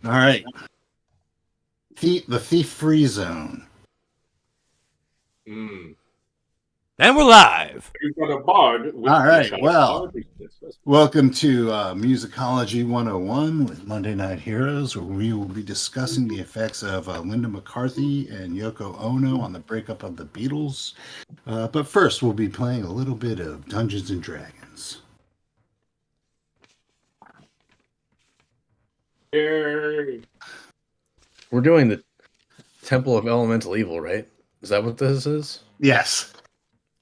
All right. The Thief Free Zone. Mm. And we're live. You've got a bard. All right. Got a Well, bard. welcome to Musicology 101 with Monday Night Heroes, where we will be discussing the effects of Linda McCarthy and Yoko Ono on the breakup of the Beatles. But first, we'll be playing a little bit of Dungeons and Dragons. Yay. We're doing the Temple of Elemental Evil, right? Is that what this is? Yes.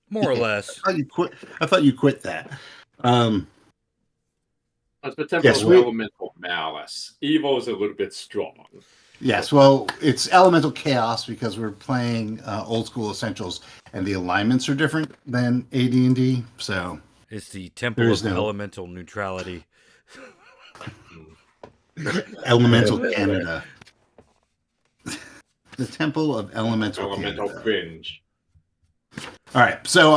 More or less. I thought you quit that. That's the temple of elemental malice. Evil is a little bit strong. Yes, well, it's elemental chaos because we're playing old school essentials, and the alignments are different than AD&D. So it's the temple of elemental neutrality. Elemental Canada. The temple of elemental Canada. Cringe. All right, so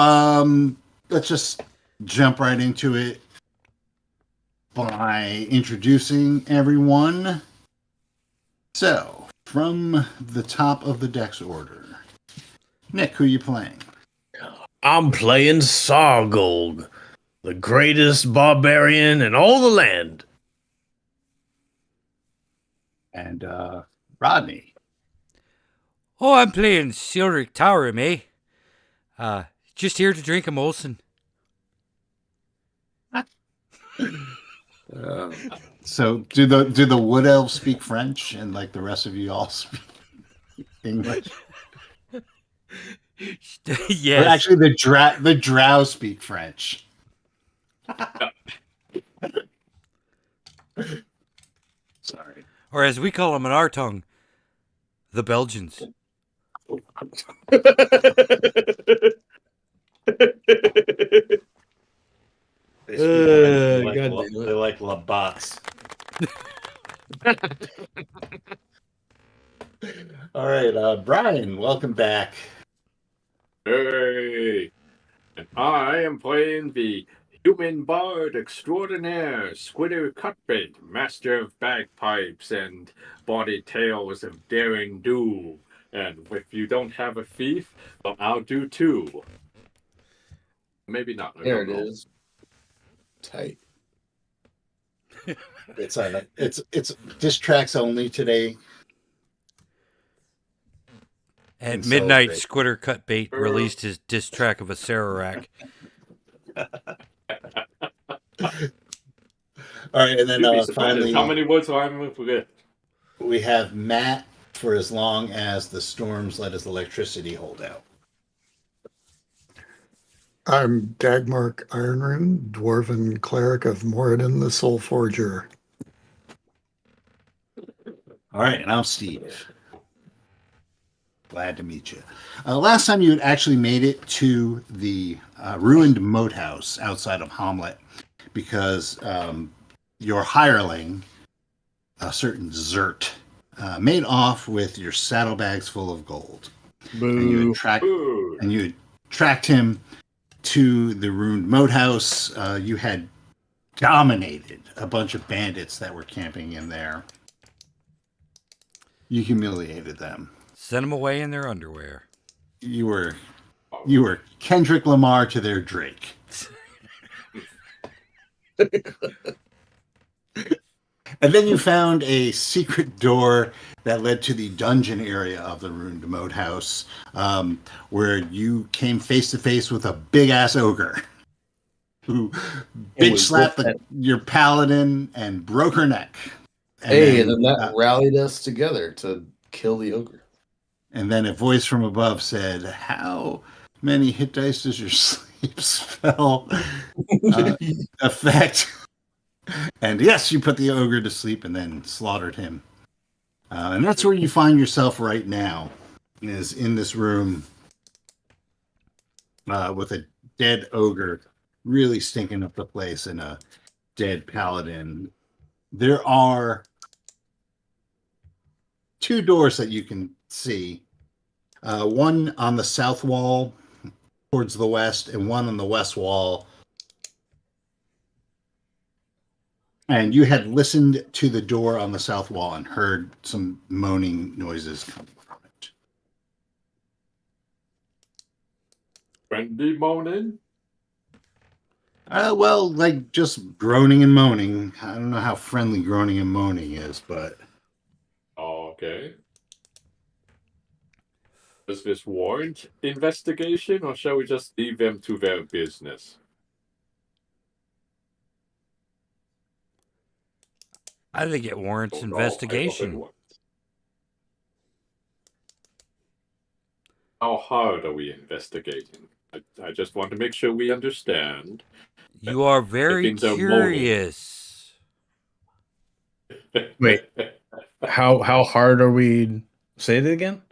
let's just jump right into it by introducing everyone. So, from the top of the Dex order, Nick, who are you playing? I'm playing Sargold, the greatest barbarian in all the land. And Rodney. Oh, I'm playing Cyril Tower, eh? Just here to drink a Molson. So do the wood elves speak French, and like the rest of you all speak English? Yes. But actually, the drow speak French. Sorry. Or as we call them in our tongue, the Belgians. They like Labots. All right, Brian, welcome back. Hey, and I am playing the human bard extraordinaire, Squitter Cutbait, master of bagpipes and body tales of daring do. And if you don't have a thief, well, I'll do two. Maybe not. There it is. Tight. It's diss tracks only today. At midnight, Squitter Cutbait released his diss track of a Sararak. All right, and then finally, how many words am I going to forget? We have Matt for as long as the storms let his electricity hold out. I'm Dagmark Ironrune, Dwarven Cleric of Moradin the Soul Forger. All right, and I'm Steve. Glad to meet you. Last time you had actually made it to the ruined moathouse outside of Hommlet because your hireling, a certain Zert, made off with your saddlebags full of gold. Boo. And you tracked him to the ruined moathouse. You had dominated a bunch of bandits that were camping in there. You humiliated them. Sent them away in their underwear. You were Kendrick Lamar to their Drake. And then you found a secret door that led to the dungeon area of the ruined moathouse, where you came face to face with a big ass ogre who bitch slapped your paladin and broke her neck. And then that rallied us together to kill the ogre. And then a voice from above said, "How many hit dice does your sleep spell affect?" And yes, you put the ogre to sleep and then slaughtered him. And that's where you find yourself right now, is in this room with a dead ogre really stinking up the place and a dead paladin. There are two doors that you can see. One on the south wall towards the west and one on the west wall And you had listened to the door on the south wall and heard some moaning noises coming from it. Friendly moaning? Well, like just groaning and moaning. I don't know how friendly groaning and moaning is, but Okay. Does this warrant investigation, or shall we just leave them to their business? I think it warrants Oh, no, I hope it investigation. won't. How hard are we investigating? I just want to make sure we understand. You are very things are moaning. curious. Wait. How hard are we? Say it again.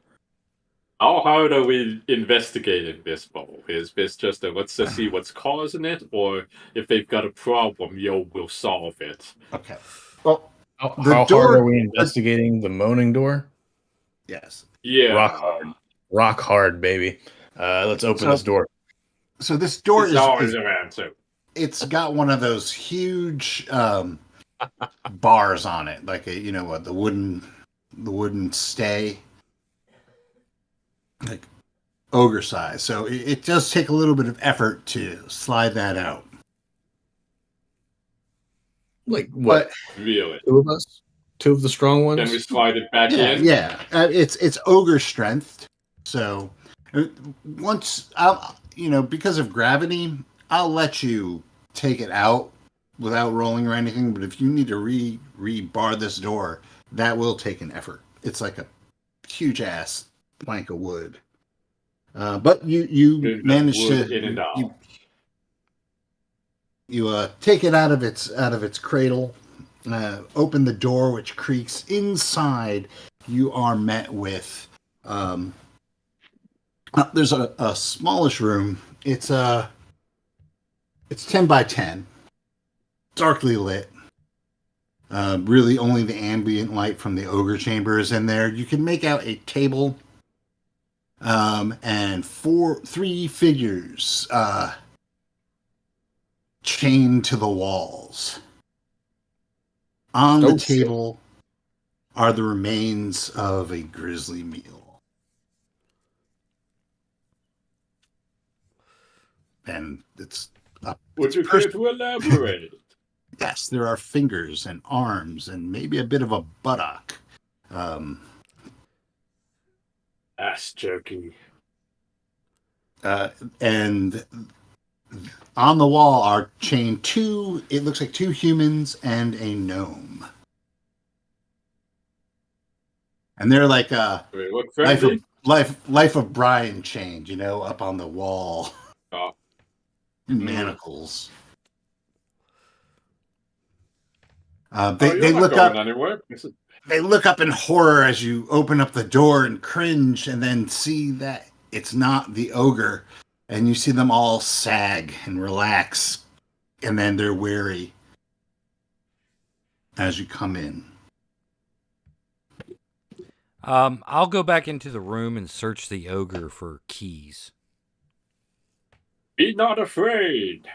How hard are we investigating this, Bo? Is this just a let's just see what's causing it, or if they've got a problem, we'll solve it? okay. Well, How The hard door- are we investigating the moaning door? yes. Yeah. Rock hard. Rock hard, baby. Let's open So- this door. So this door It's always is around too. it's got one of those huge bars on it, like the wooden stay, like ogre size. So it does take a little bit of effort to slide that out. Like what? Really? Two of us? Two of the strong ones? Then we slide it back Yeah, in. yeah. It's ogre strength. So once because of gravity, I'll let you take it out without rolling or anything. But if you need to rebar this door, that will take an effort. It's like a huge ass plank of wood. But you manage Wood to in and out. you take it out of its cradle, open the door, which creaks. Inside, you are met with there's a smallish room. It's 10 by 10, darkly lit. Really, only the ambient light from the ogre chamber is in there. You can make out a table and three figures chained to the walls. On the table are the remains of a grisly meal. And it's Would you care to elaborate? Yes, there are fingers and arms and maybe a bit of a buttock. Ass jerky. And on the wall are chained it looks like two humans and a gnome. And they're like They look friendly. life of Brian chained, up on the wall. Oh. In manacles. You're They not look going up. anywhere. They look up in horror as you open up the door and cringe, and then see that it's not the ogre, and you see them all sag and relax, and then they're weary as you come in. I'll go back into the room and search the ogre for keys. Be not afraid.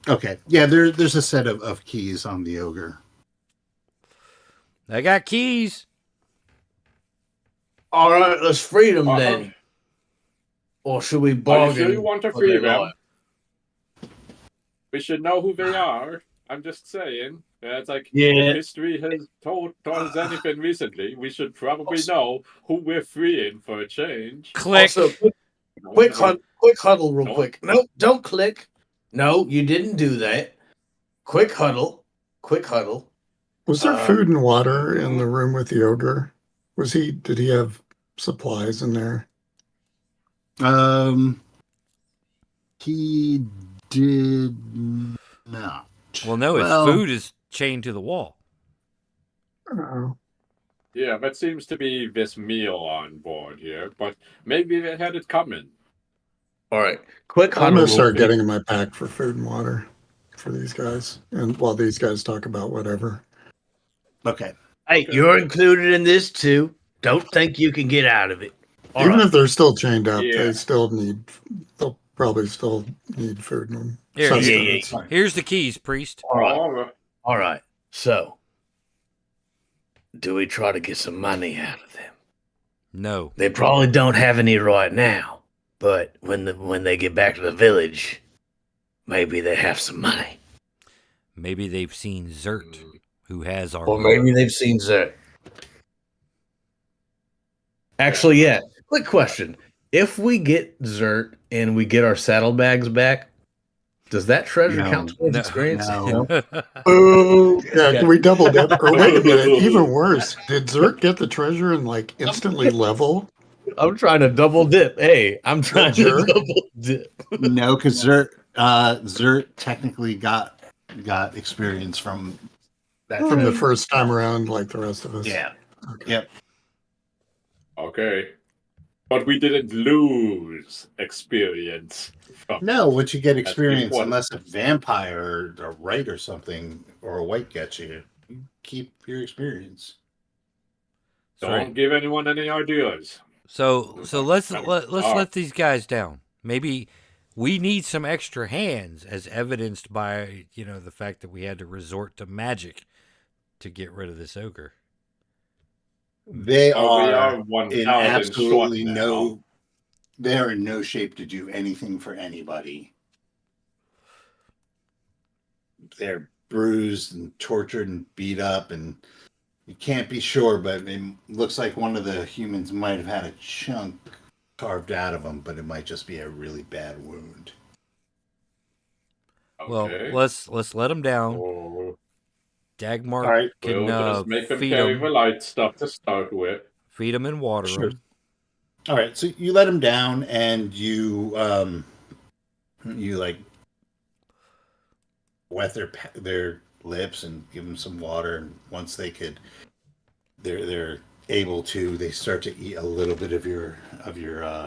Okay, yeah, there's a set of keys on the ogre. I got keys. All right, let's free them Uh-huh. then. Or should we Are you bargain? sure you want to for free their them? life? We should know who they are. I'm just saying. It's like Yeah. if history has told us anything recently, we should probably know who we're freeing for a change. Click. Also, quick huddle, real quick. No, don't click. No, you didn't do that. Quick huddle. Was there food and water in the room with the ogre? Did he have supplies in there? He did not. Well, no, his food is chained to the wall. Oh. Yeah, that seems to be this meal on board here, but maybe they had it coming. All right, quick I'm huddle. going to start real quick. getting in my pack for food and water for these guys. And while these guys talk about whatever. Okay. Hey, you're included in this too. Don't think you can get out of it. All Even right. if they're still chained up, Yeah. they'll probably still need food and Here, sustenance. yeah. Here's the keys, priest. All right. All All right. So, do we try to get some money out of them? No. They probably don't have any right now, but when they get back to the village, maybe they have some money. Maybe they've seen Zert, who has our Or money. maybe they've seen Zert. Actually, yeah. Quick question. If we get Zert and we get our saddlebags back, does that treasure No, count towards no, experience? no. Oh, yeah, Okay. can we double dip? Or wait a minute, even worse. Did Zert get the treasure and like instantly level? I'm trying to double dip. Hey, I'm trying to jerk? double dip. No, because Zert technically got experience from that From the treasure. first time around, like the rest of us. Yeah. Okay. Yep. Okay. But we didn't lose experience. No, once you get That's experience, important. unless a vampire or a right or something or a white gets you, you keep your experience. Don't give anyone any ideas. So let's All let these guys down. Maybe we need some extra hands, as evidenced by the fact that we had to resort to magic to get rid of this ogre. They We are are 1,000 in absolutely short now. no. They are in no shape to do anything for anybody. They're bruised and tortured and beat up, and you can't be sure, but it looks like one of the humans might have had a chunk carved out of them, but it might just be a really bad wound. Okay. Well, let's let them down. Oh, Dagmar All right. can we'll just make them feed carry the them, light stuff to start with. and water Sure. them. All right, so you let them down, and you like wet their lips and give them some water. And once they're able to, they start to eat a little bit of your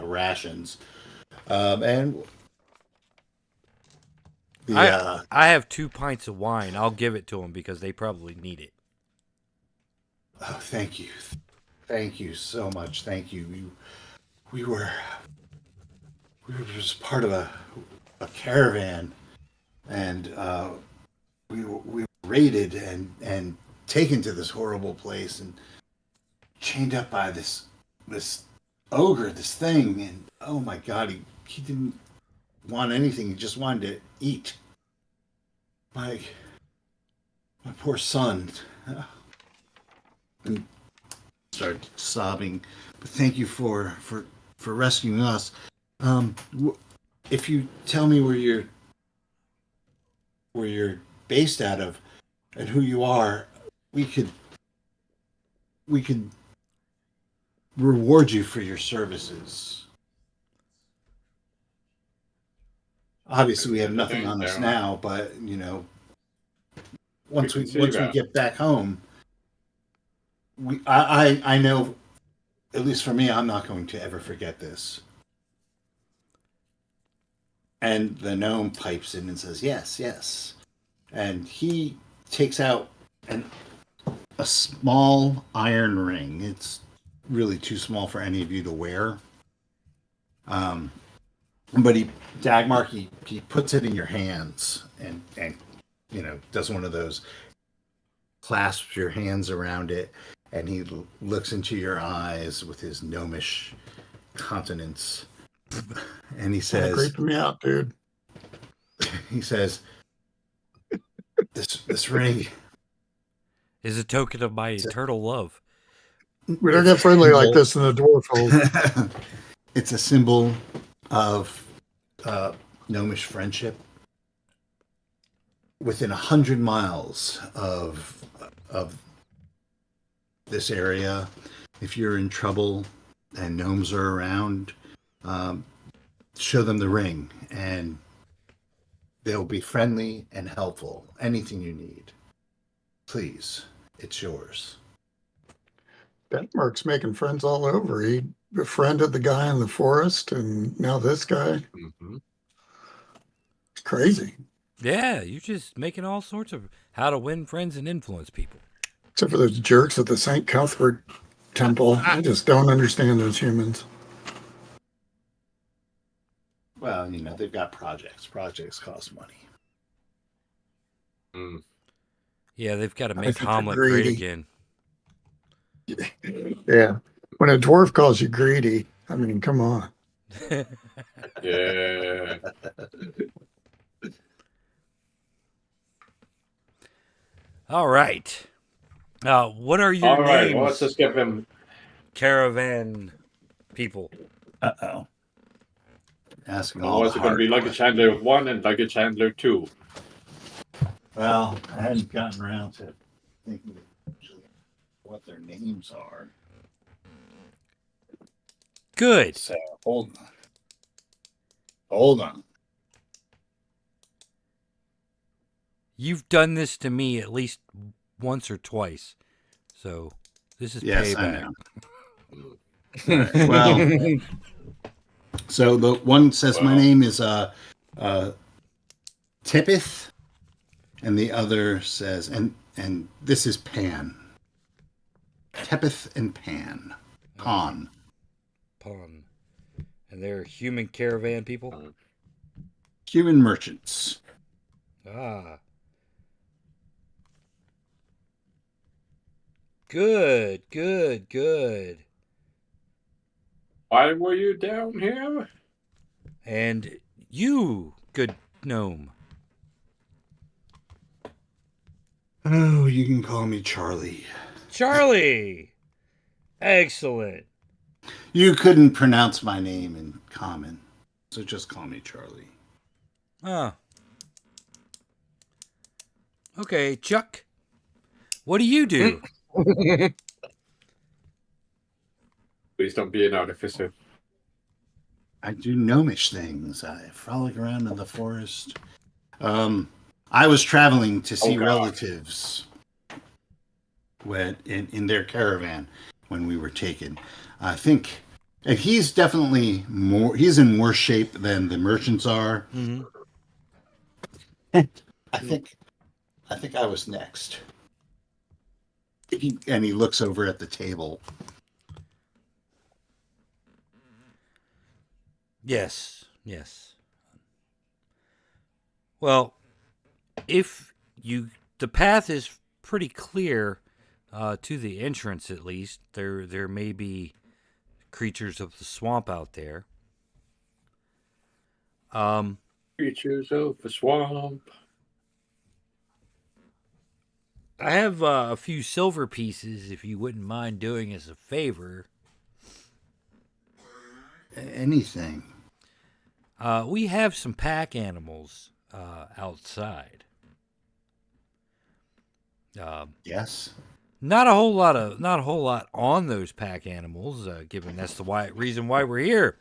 rations. And the I have 2 pints of wine. I'll give it to them because they probably need it. oh, thank you so much. Thank you. We were just part of a caravan, and we were raided and taken to this horrible place and chained up by this ogre, this thing. And oh my god, he didn't want anything. He just wanted to eat. My poor son. And started sobbing. But thank you for rescuing us. If you tell me where you're based out of and who you are, we could reward you for your services. Obviously, we have nothing on us now, but once we get back home, I know, at least for me, I'm not going to ever forget this. And the gnome pipes in and says, yes, yes. And he takes out a small iron ring. It's really too small for any of you to wear. But Dagmar, he puts it in your hands and does one of those, clasps your hands around it, and he looks into your eyes with his gnomish countenance. And he says, creeping me out, dude. He says, this ring Is a token of my eternal love. We don't get friendly like this in the dwarf hole. It's a symbol of gnomish friendship. Within 100 miles of this area, if you're in trouble and gnomes are around, show them the ring, and they'll be friendly and helpful. Anything you need, please, it's yours. Denmark's making friends all over. He befriended the guy in the forest, and now this guy. Mm-hmm. It's crazy. Yeah, you're just making all sorts of how to win friends and influence people. Except for those jerks at the St. Cuthbert temple. I just don't understand those humans. Well, they've got projects. Projects cost money. Mm. Yeah, they've got to I make think you're Hommlet great greedy. again. Yeah. When a dwarf calls you greedy, I mean, come on. Yeah. All right. What are your All right. names, Well, let's just give him. caravan people? Uh-oh. Asking Oh, all the what's it going to hard be? Luggage handler 1 and luggage handler 2. Well, I hadn't gotten around to thinking what their names are. Good. So hold on. Hold on. You've done this to me at least once or twice, so this is Yes, I payback. know. All right, well, so the one says my name is Tippeth, and the other says and this is Pan. Tepeth and Pan. Pan. Pawn. And they're human caravan people? Human merchants. Ah. Good, good, good. Why were you down here? And you, good gnome. Oh, you can call me Charlie. Charlie! Excellent. You couldn't pronounce my name in common, so just call me Charlie. Ah. Okay, Chuck. What do you do? Please don't be an artificer. I do gnomish things. I frolic around in the forest. I was traveling to see God. relatives when in their caravan when we were taken. I think, and he's definitely more. He's in worse shape than the merchants are. Mm-hmm. I think I was next. And he looks over at the table. Yes, yes. Well, if you, the path is pretty clear to the entrance. At least there may be creatures of the swamp out there. Creatures of the swamp. I have a few silver pieces, if you wouldn't mind doing us a favor. Anything. We have some pack animals outside. Yes. Not a whole lot on those pack animals, given that's the reason why we're here.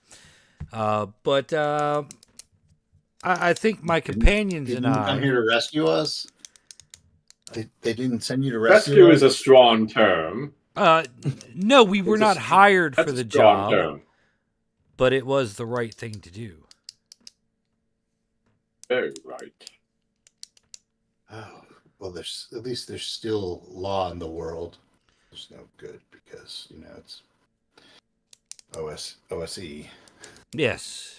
But I think my companions They and didn't come here I. to rescue us. They didn't send you to rescue Rescue us? is a strong term. No, we were It's a not hired That's for the a strong job, term. but it was the right thing to do. Very right. Oh, well, there's at least there's still law in the world. There's no good because it's OSE. Yes.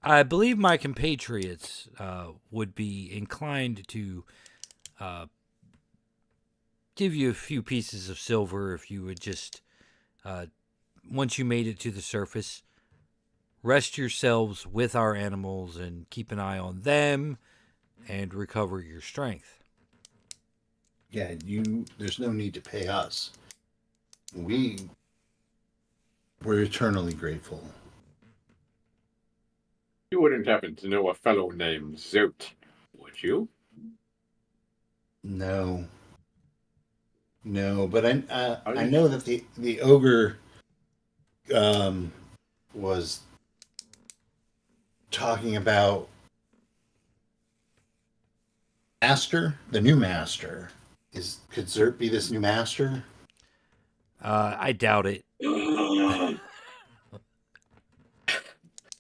I believe my compatriots would be inclined to give you a few pieces of silver if you would just, once you made it to the surface, rest yourselves with our animals and keep an eye on them and recover your strength. Yeah, there's no need to pay us. We're eternally grateful. You wouldn't happen to know a fellow named Zert, would you? No, but I know that the ogre was talking about master, the new master. Could Zert be this new master? I doubt it.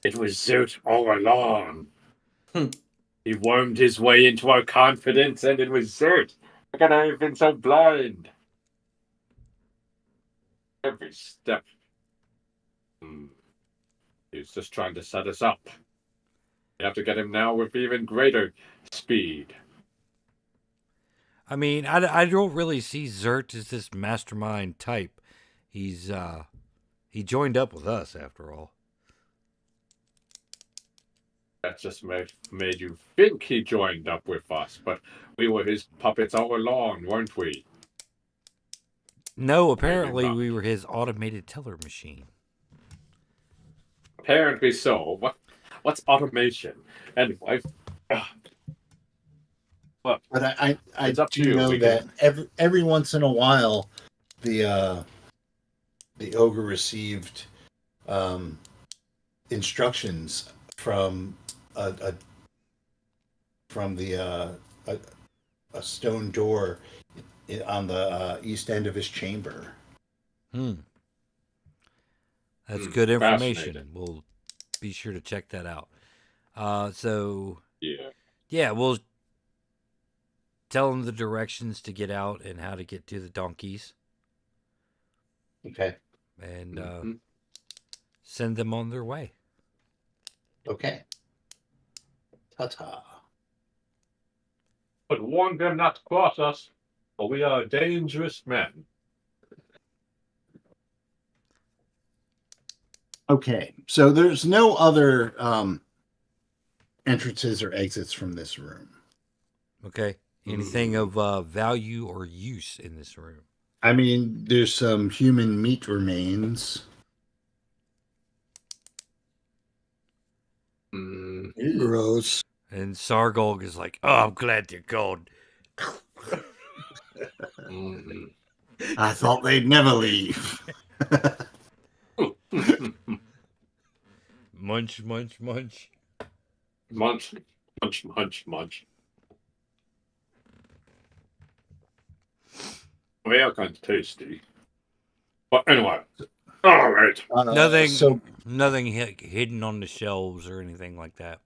It was Zert all along. He wormed his way into our confidence, and it was Zert. How could I have been so blind? Every step. He was just trying to set us up. You have to get him now with even greater speed. I mean, I don't really see Zert as this mastermind type. He joined up with us after all. That just made you think he joined up with us, but we were his puppets all along, weren't we? No, apparently we were his automated teller machine. Apparently so. What's automation? Anyway. But I It's up to do you. know We that every once in a while, the ogre received instructions from a stone door on the east end of his chamber. That's good information. Fascinating. We'll be sure to check that out. Yeah, we'll tell them the directions to get out and how to get to the donkeys. Okay. And send them on their way. Okay. Ta-ta. But warn them not to cross us, for we are dangerous men. Okay, so there's no other entrances or exits from this room. Okay. Anything of value or use in this room? I mean, there's some human meat remains. Gross. And Sargolg is like, "Oh, I'm glad they're gone." I thought they'd never leave. Munch, munch, munch. Munch, munch, munch, munch. They are kind of tasty. But anyway, all right. Nothing hidden on the shelves or anything like that.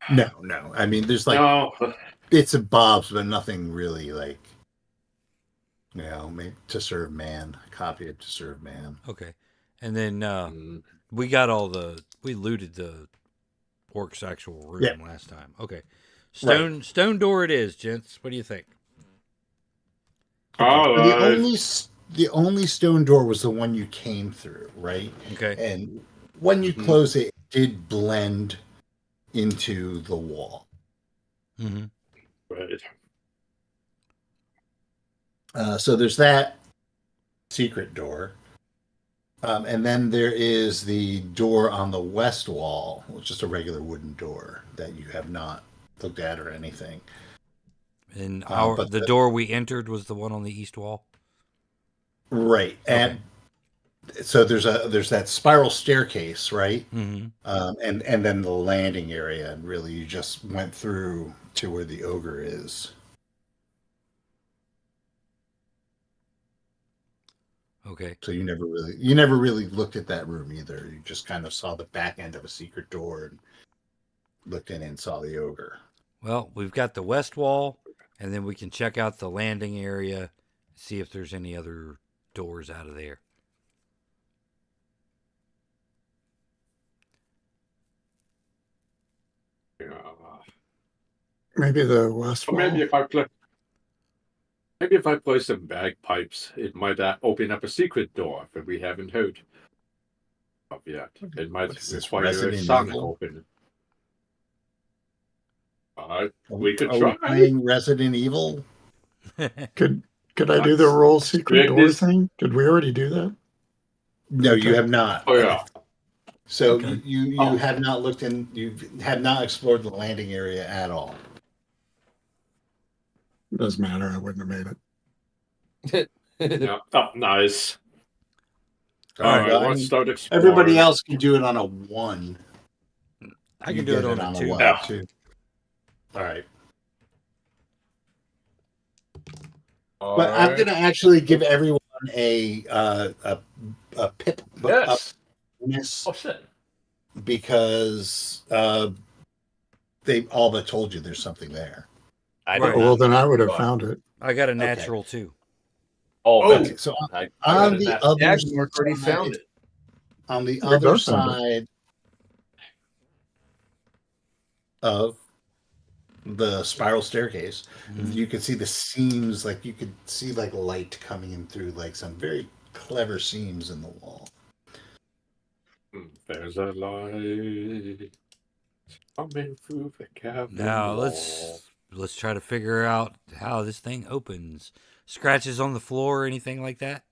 No. I mean, there's like bits and bobs, but nothing really like, made to serve man. A copy of To Serve Man. Okay. And then we looted the orc's actual room last time. Okay. Stone door it is, gents. What do you think? The only stone door was the one you came through, right? Okay. And when you close it, it did blend into the wall. Mm-hmm. Right. So there's that secret door. And then there is the door on the west wall, which is just a regular wooden door that you have not looked at or anything. And the door we entered was the one on the east wall? Right. And so there's that spiral staircase, right? Mm-hmm. And then the landing area, and really you just went through to where the ogre is. Okay. So you never really looked at that room either. You just kind of saw the back end of a secret door and looked in and saw the ogre. Well, we've got the west wall, and then we can check out the landing area, see if there's any other doors out of there. Maybe the west wall. Maybe if I play some bagpipes, it might open up a secret door that we haven't heard of yet. It might require a sonic opening. We could try. Playing Resident Evil. Could I do the roll secret door thing? Did we already do that? No, you have not. Oh yeah. So you have not looked in. You have not explored the landing area at all. Doesn't matter. I wouldn't have made it. Yeah. Oh, nice. All right. Let's start exploring. Everybody else can do it on a 1. I can do it on a 2. 1, Yeah. 2. All right. But I'm going to actually give everyone a pip Yes. Oh shit. because they all but told you there's something there. Well, then I would have found it. I got a natural 2. Okay, so on the other already found it. On the We other both found side, of the spiral staircase, Mhm. you could see the seams, like you could see like light coming in through like some very clever seams in the wall. There's a light coming through the cavern Now wall. let's try to figure out how this thing opens. Scratches on the floor or anything like that?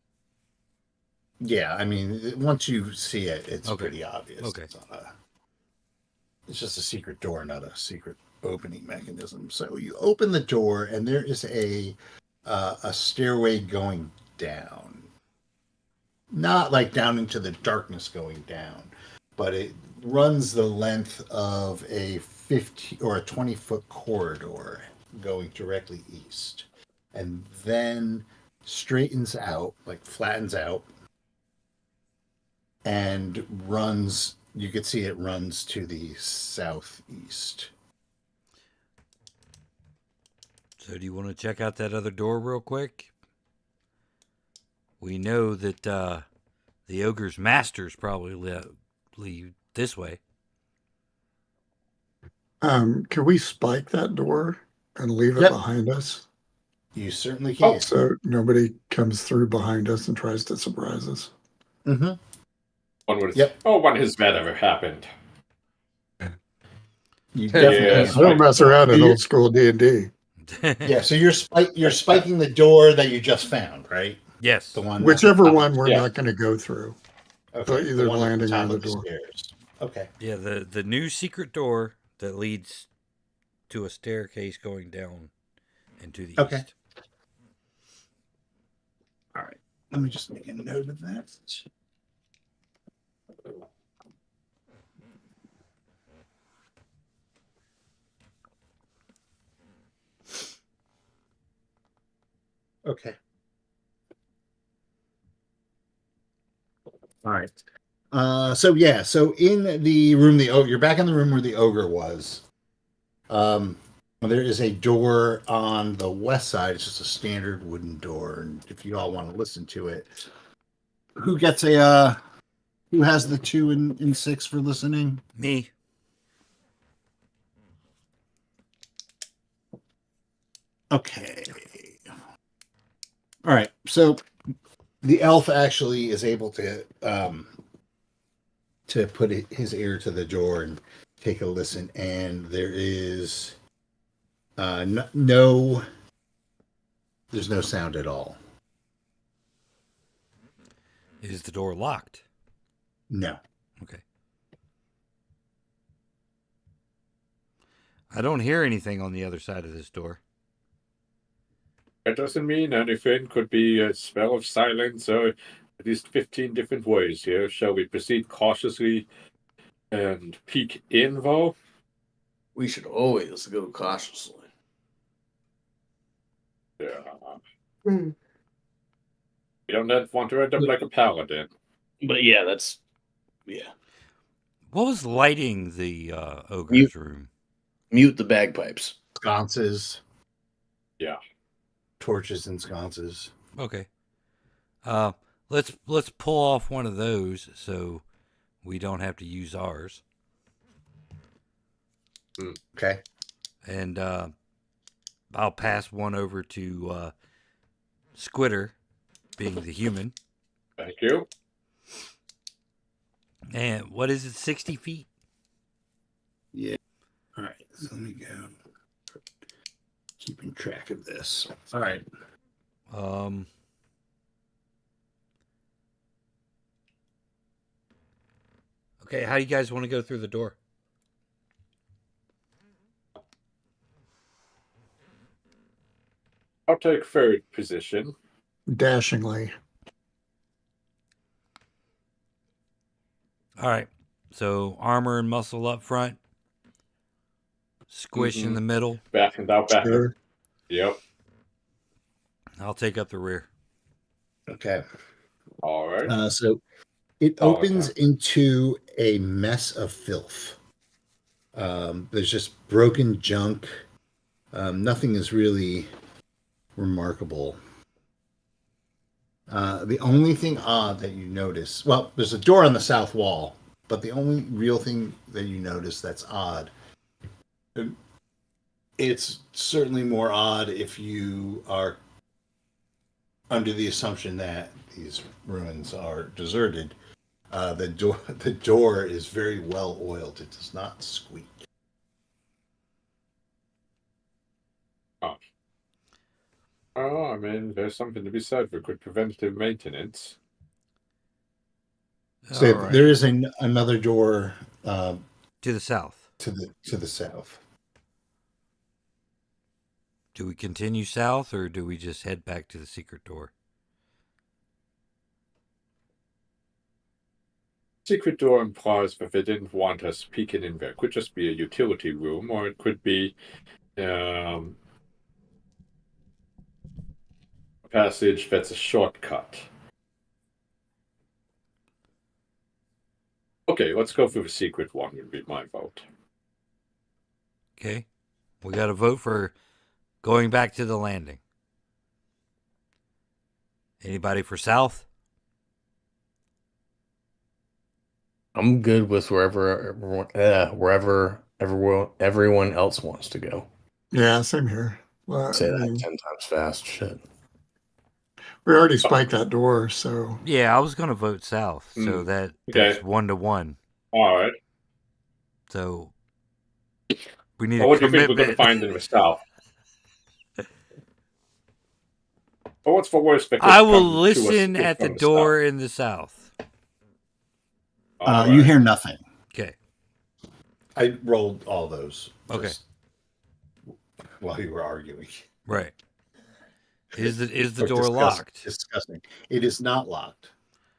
Yeah, I mean, once you see it, it's Okay. pretty obvious. Okay. It's just a secret door, not a secret opening mechanism. So you open the door, and there is a stairway going down. Not like down into the darkness going down, but it runs the length of a 50 or a 20-foot corridor going directly east, and then straightens out, like flattens out, and runs. You could see it runs to the southeast. So do you want to check out that other door real quick? We know that the ogre's masters probably leave this way. Can we spike that door and leave it Yep. behind us You certainly can. so nobody comes through behind us and tries to surprise us? Mm-hmm. Yep. When has that ever happened? You definitely Yeah. can. I don't mess around in You- old school D&D. Yeah, so you're spiking the door that you just found, right? Yes. The one, Whichever one we're Yeah. not going to go through. okay, either the one at landing top or the of door. stairs. Okay. Yeah, the new secret door that leads to a staircase going down and to the Okay. east. All right. Let me just make a note of that. Okay. All right. So in the room, you're back in the room where the ogre was. There is a door on the west side. It's just a standard wooden door, and if you all want to listen to it, who gets who has the 2 in 6 for listening? Me. Okay. All right. So the elf actually is able to put his ear to the door and take a listen, and there is there's no sound at all. Is the door locked? No. Okay. I don't hear anything on the other side of this door. That doesn't mean anything. Could be a spell of silence or at least 15 different ways here. Shall we proceed cautiously and peek in, though? We should always go cautiously. Yeah. You don't want to end up like a paladin. But yeah, that's What was lighting the ogre's room? mute the bagpipes. Sconces. Yeah. Torches and sconces. Okay. Let's pull off one of those so we don't have to use ours. Okay. And I'll pass one over to Squitter, being the human. Thank you. And what is it, 60 feet? Yeah. All right. So let me go. Keeping track of this. All right. Okay, how do you guys want to go through the door? I'll take third position. Dashingly. All right. So armor and muscle up front. Squish in the middle. Back and out, back. Sure. Yep. I'll take up the rear. Okay. All right. So it Oh, opens okay. into a mess of filth. There's just broken junk. Nothing is really remarkable. The only thing odd that you notice, well, there's a door on the south wall, but the only real thing that you notice that's odd It's certainly more odd if you are under the assumption that these ruins are deserted. The door is very well oiled. It does not squeak. Oh, I mean, there's something to be said for good preventative maintenance. So All right. there is another door To the south. to the south. Do we continue south or do we just head back to the secret door? Secret door implies that they didn't want us peeking in there. It could just be a utility room, or it could be a passage that's a shortcut. Okay, let's go for the secret one, would be my vote. Okay. We got to vote for going back to the landing. Anybody for south? I'm good with wherever everyone else wants to go. Yeah, same here. Well, Say I that mean, 10 times fast. Shit. we already spiked that door, so Yeah, I was going to vote south. So that's Okay. 1-1. All right. So we need Well, a what do you think we're commitment. going to find in the south? Well, what's the worst that could I will come to us listen at the from door in the south. All You right. hear nothing. Okay. I rolled all those. Okay. just While you were arguing. Right. Is the Or door locked? Discussing. It is not locked.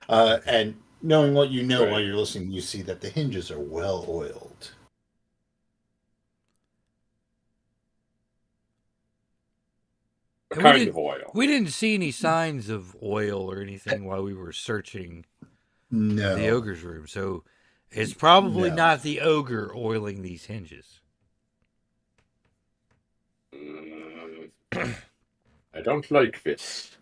And knowing what you know Right. while you're listening, you see that the hinges are well oiled. What And kind of oil? We didn't see any signs of oil or anything while we were searching No. the ogre's room. So it's probably No. not the ogre oiling these hinges. I don't like this.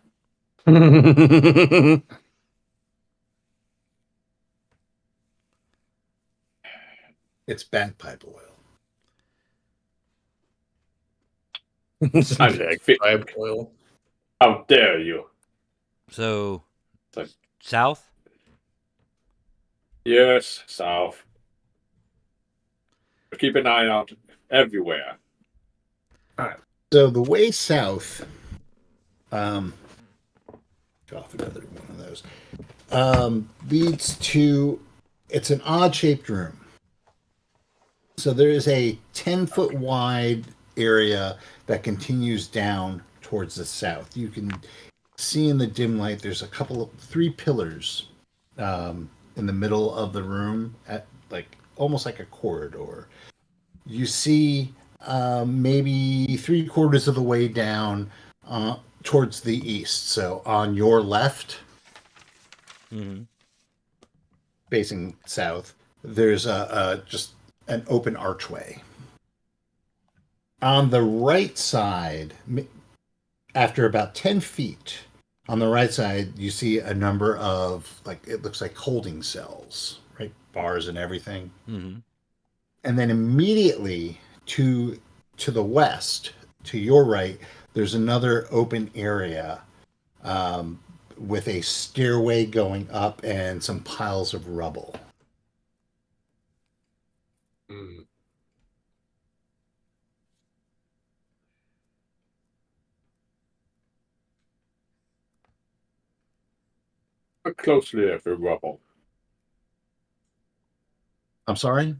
It's bagpipe oil. Bagpipe oil. How dare you? So Like- south? Yes, south. But keep an eye out everywhere. So the way south, off another one of those, leads to, it's an odd-shaped room. So there is a 10-foot wide area that continues down towards the south. You can see in the dim light there's three pillars in the middle of the room, at almost like a corridor. You see maybe 3/4 of the way down towards the east. So on your left, facing south, there's just an open archway. On the right side, after about 10 feet, on the right side, you see a number of, it looks like holding cells, right? Bars and everything. Mm-hmm. And then immediately to the west, to your right, there's another open area with a stairway going up and some piles of rubble. Look closely at the rubble. I'm sorry?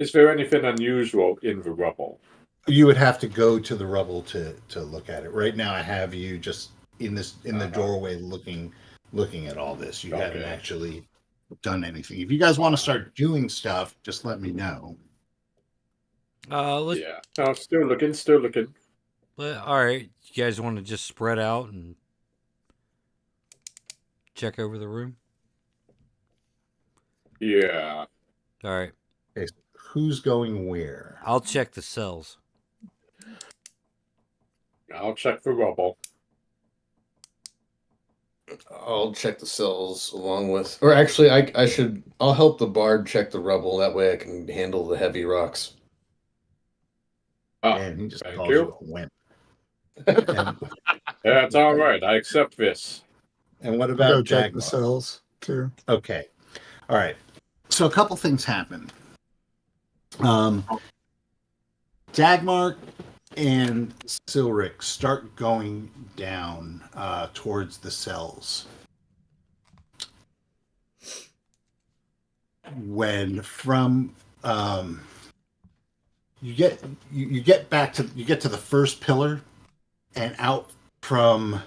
Is there anything unusual in the rubble? You would have to go to the rubble to look at it. Right now I have you just in the doorway looking at all this. You haven't actually done anything. If you guys want to start doing stuff, just let me know. Yeah. No, still looking. All right. You guys want to just spread out and check over the room? Yeah. All right. Okay, so who's going where? I'll check the cells. I'll check the rubble. I'll check the cells along with, or actually, I'll help the bard check the rubble. That way I can handle the heavy rocks. And he just thank calls you. you a wimp. And, That's all right. I accept this. and what I'll about go check the Dagmar? cells too. Okay. All right. So a couple things happen. Dagmar and Silric start going down towards the cells. When from you get to the first pillar, and out from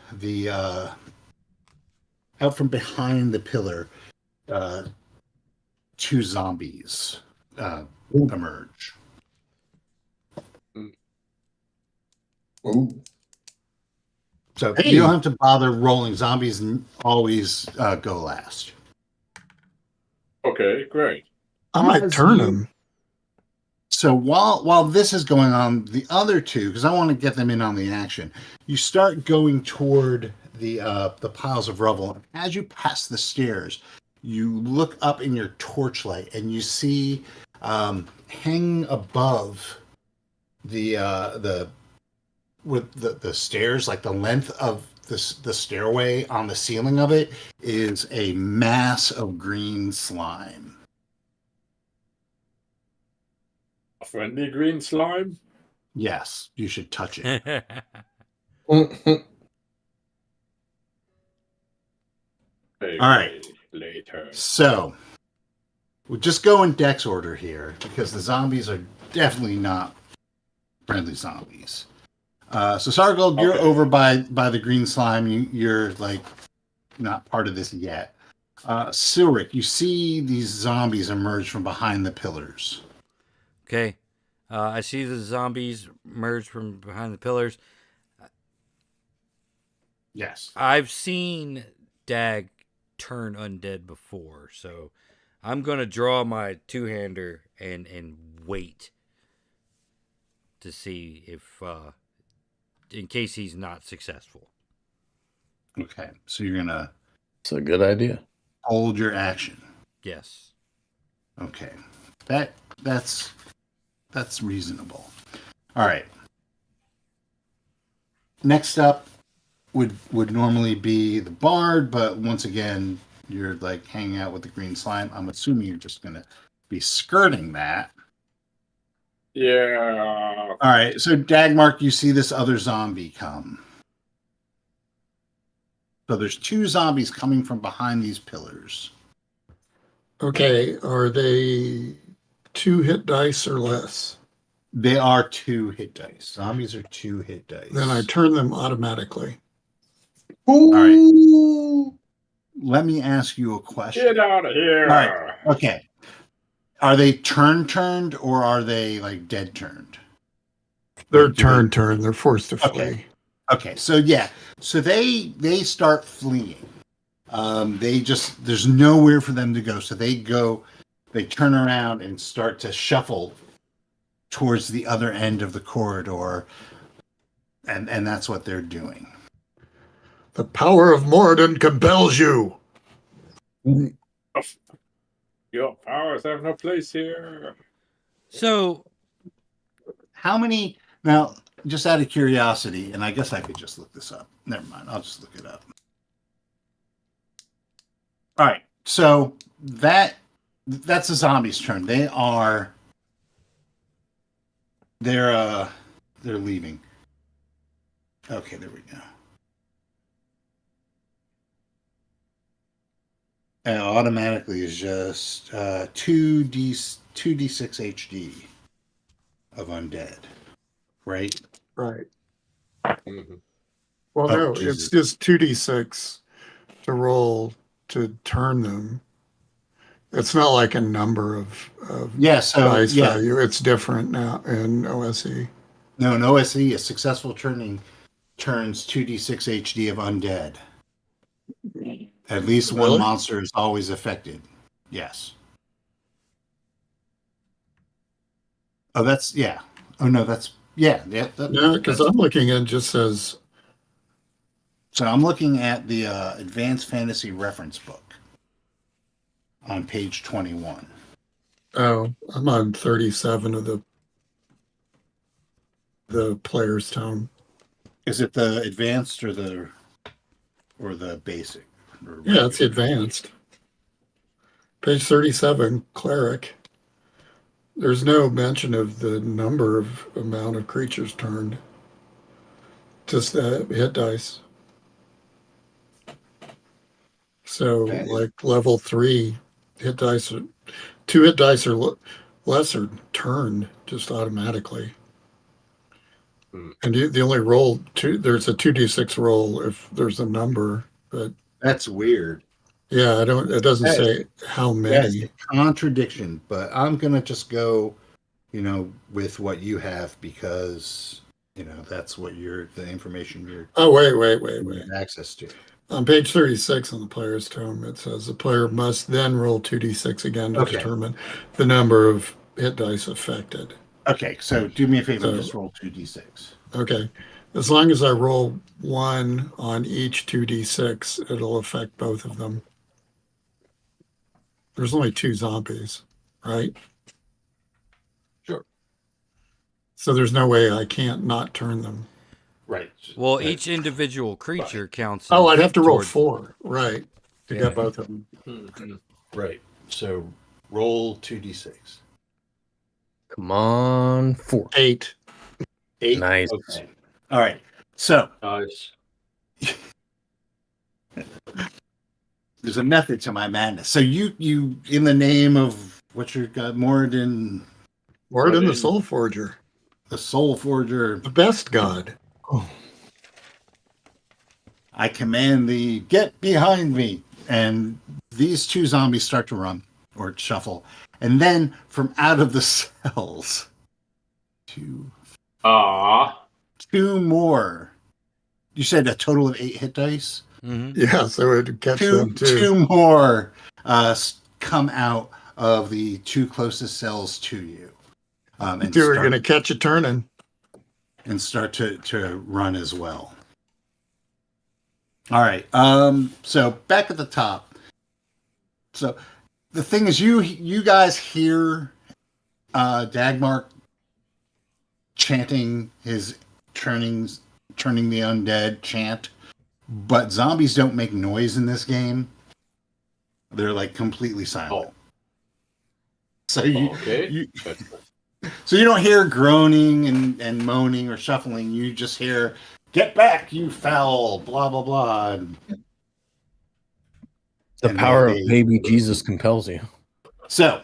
behind the pillar, two zombies emerge. Ooh. So Hey. you don't have to bother rolling. Zombies always go last. Okay, great. I might As turn you- him. So while this is going on, the other two, because I want to get them in on the action, you start going toward the piles of rubble. As you pass the stairs, you look up in your torchlight and you see hanging above the stairs, like the length of the stairway on the ceiling of it, is a mass of green slime. A friendly green slime? Yes, you should touch it. Maybe All right. later. So we'll just go in Dex order here because the zombies are definitely not friendly zombies. So Sargold, you're Okay. over by the green slime. You're like not part of this yet. Silric, you see these zombies emerge from behind the pillars. Okay. I see the zombies emerge from behind the pillars. Yes. I've seen Dag turn undead before, so I'm gonna draw my two-hander and wait to see if in case he's not successful. Okay. So you're gonna It's a good idea. hold your action. Yes. Okay. That's reasonable. All right. Next up would normally be the bard, but once again, you're like hanging out with the green slime. I'm assuming you're just gonna be skirting that. Yeah. All right. So Dagmark, you see this other zombie come. So there's two zombies coming from behind these pillars. Okay, are they 2 hit dice or less? They are 2 hit dice. Zombies are 2 hit dice. Then I turn them automatically. Ooh. right. Let me ask you a question. Get out of here. All right. Okay. Are they turned or are they like dead turned? They're Like, do they- turn. They're forced to flee. Okay. Okay. So yeah. So they start fleeing. There's nowhere for them to go. So they turn around and start to shuffle towards the other end of the corridor. And that's what they're doing. The power of Moradin compels you. Your powers have no place here. So How many now, just out of curiosity, and I guess I could just look this up. Never mind, I'll just look it up. All right, so that's the zombies' turn. They're leaving. Okay, there we go. And automatically is just 2d6 HD of undead, right? Right. Mhm. Well, Oh, no, Jesus. it's just 2d6 to roll to turn them. It's not like a number of Yeah, so dice yeah, value. It's different now in OSE. no, in OSE, a successful turning turns 2d6 HD of undead. At least one Really? monster is always affected. Yes. Oh, that's yeah. Oh no, that's yeah. Yeah. Yeah, because I'm looking at it just says So I'm looking at the Advanced Fantasy Reference Book on page 21. oh, I'm on 37 of the the player's tome. Is it the advanced or the basic? Or Yeah, it's regular? advanced. Page 37, cleric. There's no mention of the amount of creatures turned. Just the hit dice. So, Okay. like level 3 hit dice, 2 hit dice or less are turned just automatically. And the only roll there's a 2d6 roll if there's a number, but That's weird. yeah, it doesn't That is- say how That's a many. contradiction, but I'm gonna just go, with what you have because that's what the information you're Oh, wait. have access to. On page 36 on the player's tome, it says the player must then roll 2d6 again to Okay. determine the number of hit dice affected. Okay, so do me a favor and So- just roll 2d6. Okay. As long as I roll 1 on each 2d6, it'll affect both of them. There's only 2 zombies, right? Sure. So there's no way I can't not turn them. Right. Well, Right. each individual creature counts. Oh, I'd have to roll toward- 4, right, to Yeah. get both of them. Right. So roll 2d6. Come on, 4. 8. 8. Nice. Okay. All right. So Nice. there's a method to my madness. So you in the name of what you got, Moradin, Warden the Soul Forger, the Soul Forger, the best god. I command thee, get behind me. And these 2 zombies start to run or shuffle. And then from out of the cells, 2 more. You said a total of 8 hit dice? Mhm. Yeah, so it would catch them too. 2 more come out of the 2 closest cells to you. And Two are going to catch you turning. and start to run as well. All right. So back at the top. So the thing is, you guys hear Dagmar chanting his turning the undead chant, but zombies don't make noise in this game. They're like completely silent. So Okay. So you don't hear groaning and moaning or shuffling. You just hear, "Get back, you foul!" Blah blah blah. The And power of they- baby Jesus compels you. So,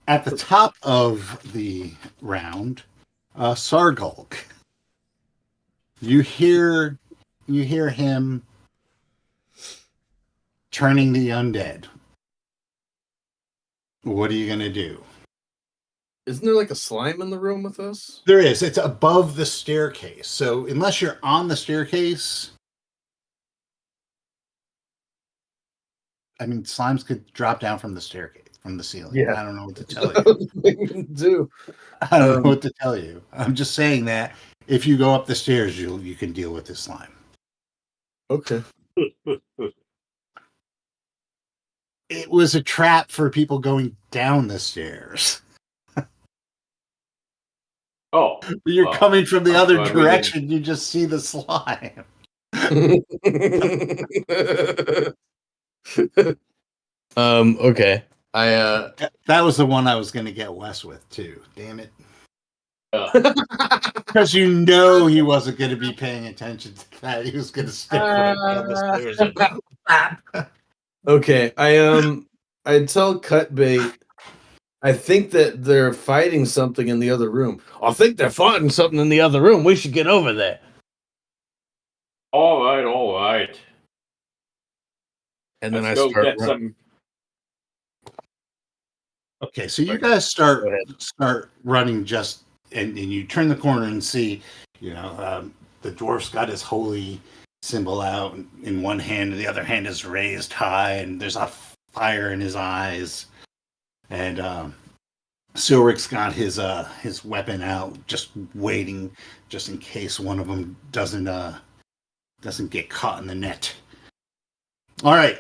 at the top of the round, Sargulk. You hear him turning the undead. What are you gonna do? Isn't there like a slime in the room with us? There is. It's above the staircase. So unless you're on the staircase, I mean, slimes could drop down from the staircase, from the ceiling. Yeah. I don't know what to tell you. Do. I don't know what to tell you. I'm just saying that if you go up the stairs, you can deal with this slime. Okay. It was a trap for people going down the stairs. Oh. You're Well, coming from the I'm other glad we direction. You just see the slime. Okay. I That was the one I was going to get Wes with too. Damn it. uh, Because you know he wasn't going to be paying attention to that. He was going to stick right down the stairs. Okay. I tell Cutbait I think that they're fighting something in the other room. I think they're fighting something in the other room. We should get over there. all right. And then Let's I go start get running. some. Okay, so you guys start Go ahead. running and you turn the corner and see, the dwarf's got his holy symbol out in one hand, and the other hand is raised high, and there's a fire in his eyes. And Silric's got his weapon out, just waiting, just in case one of them doesn't get caught in the net. All right,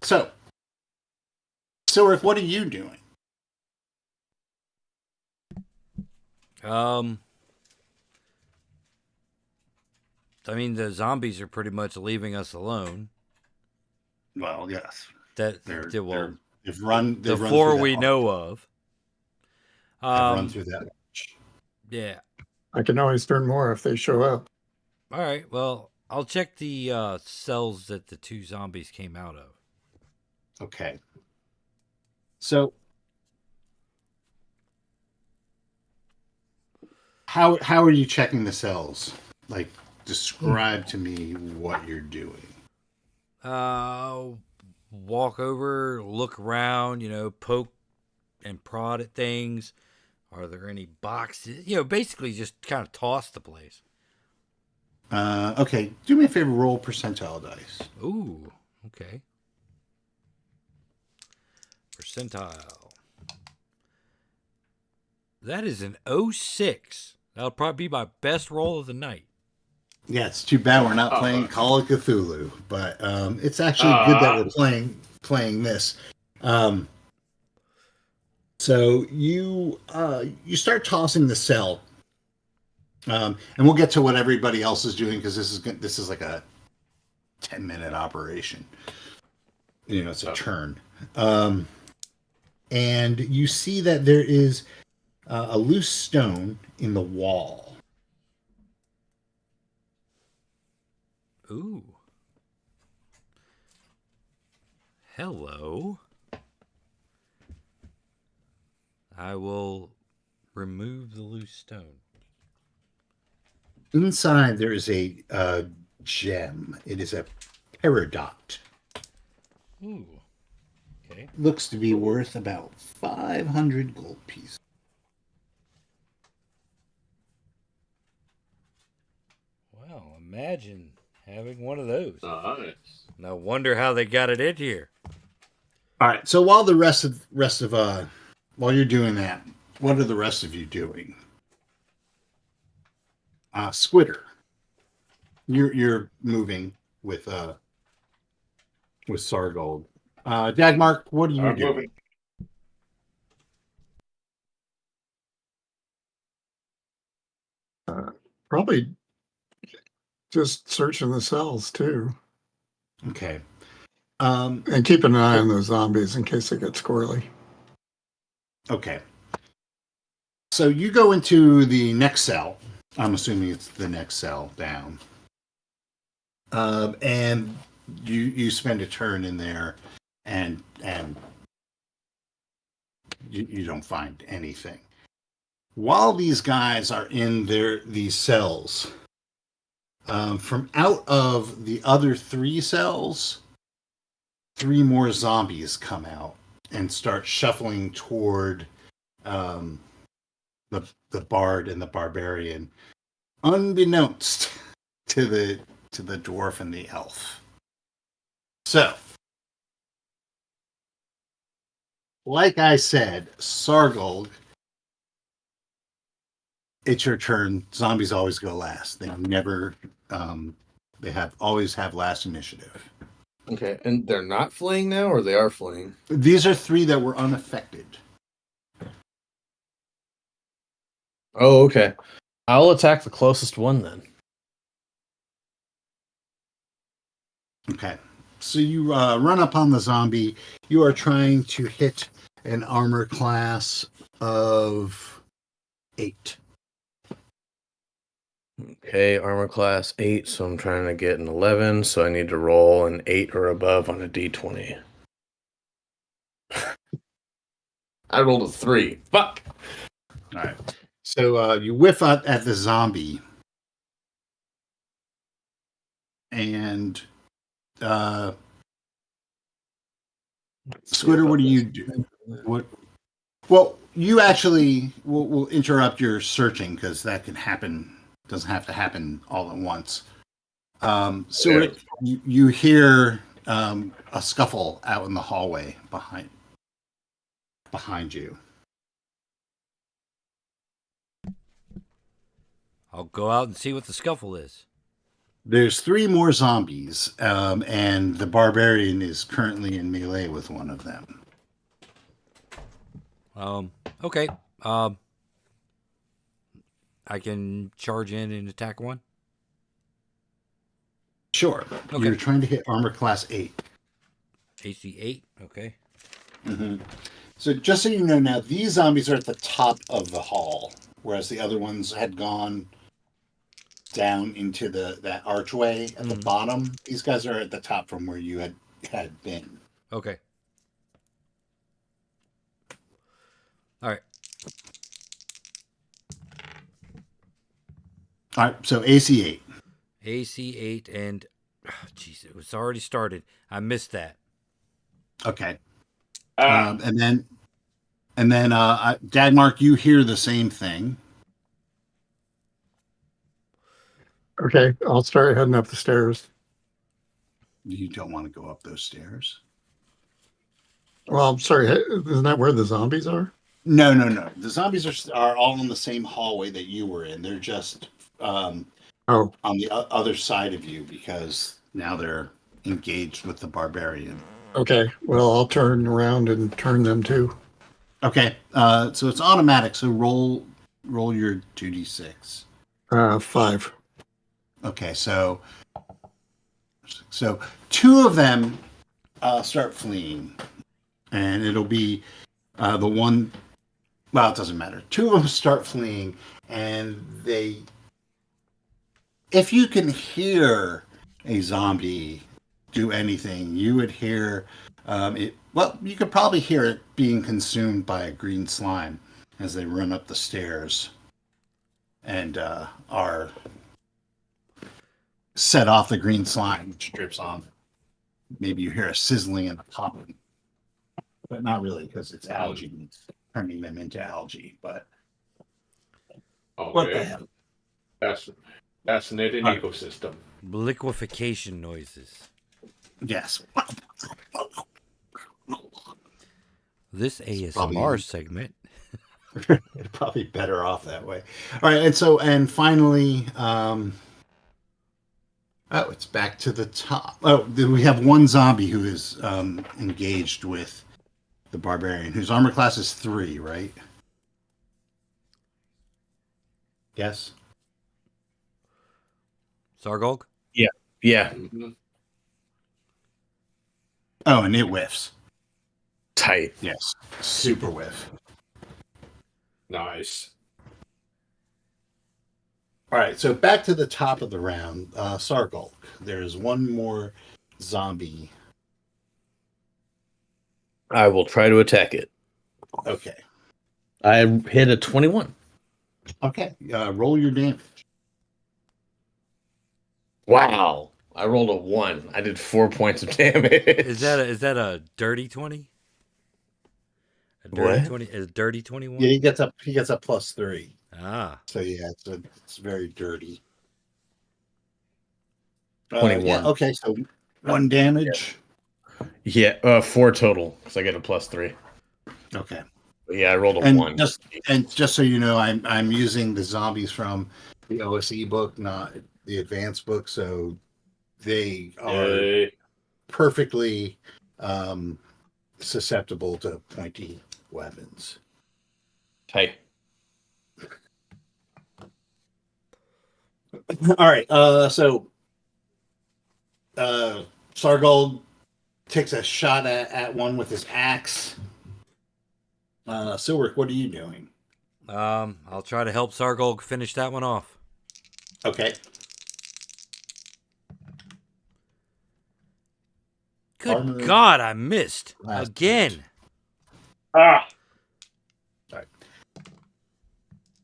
so Silric, what are you doing? I mean, the zombies are pretty much leaving us alone. Well, yes. That They've run. the They've run four through that we arch. know of. Have run through that. Arch. Yeah. I can always turn more if they show up. All right. Well, I'll check the cells that the two zombies came out of. Okay. So, how are you checking the cells? Like, describe to me what you're doing. Walk over, look around, poke and prod at things. Are there any boxes? Basically just kind of toss the place. Okay. Do me a favor. Roll percentile dice. Ooh, okay. Percentile. That is an 06. That'll probably be my best roll of the night. Yeah, it's too bad we're not playing Call of Cthulhu, but it's actually good that we're playing this. So you start tossing the cell, and we'll get to what everybody else is doing because this is like a 10-minute operation. It's a turn, and you see that there is a loose stone in the wall. Ooh. Hello. I will remove the loose stone. Inside there is a gem. It is a peridot. Ooh. Okay. Looks to be worth about 500 gold pieces. Well, imagine having one of those. Nice. No wonder how they got it in here. All right. So while the rest of while you're doing that, what are the rest of you doing? Squitter, you're moving with Sargold. Dagmark, what are you I'm doing? moving. Probably just searching the cells too, Okay. and keep an eye on those zombies in case they get squirrely. Okay. So you go into the next cell. I'm assuming it's the next cell down. And you spend a turn in there, and you don't find anything. While these guys are in these cells, from out of the other 3 cells, 3 more zombies come out and start shuffling toward the bard and the barbarian, unbeknownst to the dwarf and the elf. So, like I said, Sargold, it's your turn. Zombies always go last. They never. Always have last initiative. Okay, and they're not fleeing now, or they are fleeing? These are 3 that were unaffected. Oh, okay. I'll attack the closest one then. Okay. So you run up on the zombie. You are trying to hit an armor class of 8. Okay, armor class 8, so I'm trying to get an 11, so I need to roll an 8 or above on a d20. I rolled a 3. Fuck! All right. So you whiff out at the zombie. And Squitter, what do you do? What? Well, you actually will interrupt your searching because that can happen. Doesn't have to happen all at once. So you hear a scuffle out in the hallway behind you. I'll go out and see what the scuffle is. There's 3 more zombies, and the barbarian is currently in melee with one of them. Okay. I can charge in and attack one. Sure. Okay. You're trying to hit armor class 8. AC 8. Okay. Mm-hmm. So just so you know now, these zombies are at the top of the hall, whereas the other ones had gone down into that archway at the bottom. These guys are at the top from where you had been. Okay. All right. All right, so AC 8. AC 8 and jeez, it was already started. I missed that. Okay. Ah, And then Dagmark, you hear the same thing. Okay, I'll start heading up the stairs. You don't want to go up those stairs. Well, I'm sorry, isn't that where the zombies are? No. The zombies are all in the same hallway that you were in. They're just Oh, on the other side of you because now they're engaged with the barbarian. okay. Well, I'll turn around and turn them too. Okay, so it's automatic. So roll your 2d6. 5. Okay, so two of them start fleeing, and it'll be the one. Well, it doesn't matter. Two of them start fleeing, and if you can hear a zombie do anything, you would hear it. Well, you could probably hear it being consumed by a green slime as they run up the stairs and are set off the green slime, which drips on. Maybe you hear a sizzling and a popping, but not really because it's algae. It's turning them into algae. But what the okay. hell? That's fascinating All right. ecosystem. Liquefaction noises. Yes. This ASMR probably- segment. Probably better off that way. All right, and finally, it's back to the top. Oh, we have one zombie who is engaged with the barbarian, whose armor class is 3, right? Yes. Sargog? Yeah, Mhm. Oh, and it whiffs. tight. Yes, super whiff. Nice. All right, so back to the top of the round. Sargulk, there's one more zombie. I will try to attack it. Okay. I hit a 21. Okay. Roll your damage. Wow. I rolled a 1. I did 4 points of damage. Is that a dirty 20? A dirty What? 20? A dirty 21? Yeah, he gets up +3. Ah. So yeah, it's very dirty. 21. Yeah, okay, so 1 damage. Yeah, 4 total because I get a +3. Okay. But yeah, I rolled a And 1. just so you know, I'm using the zombies from the OSE book, not the advanced book, so they are Yay. perfectly susceptible to pointy weapons. Hey. All right, so Sargold takes a shot at one with his axe. Silric, what are you doing? I'll try to help Sargog finish that one off. Okay. Good Armor- God, I missed Last again. Ah,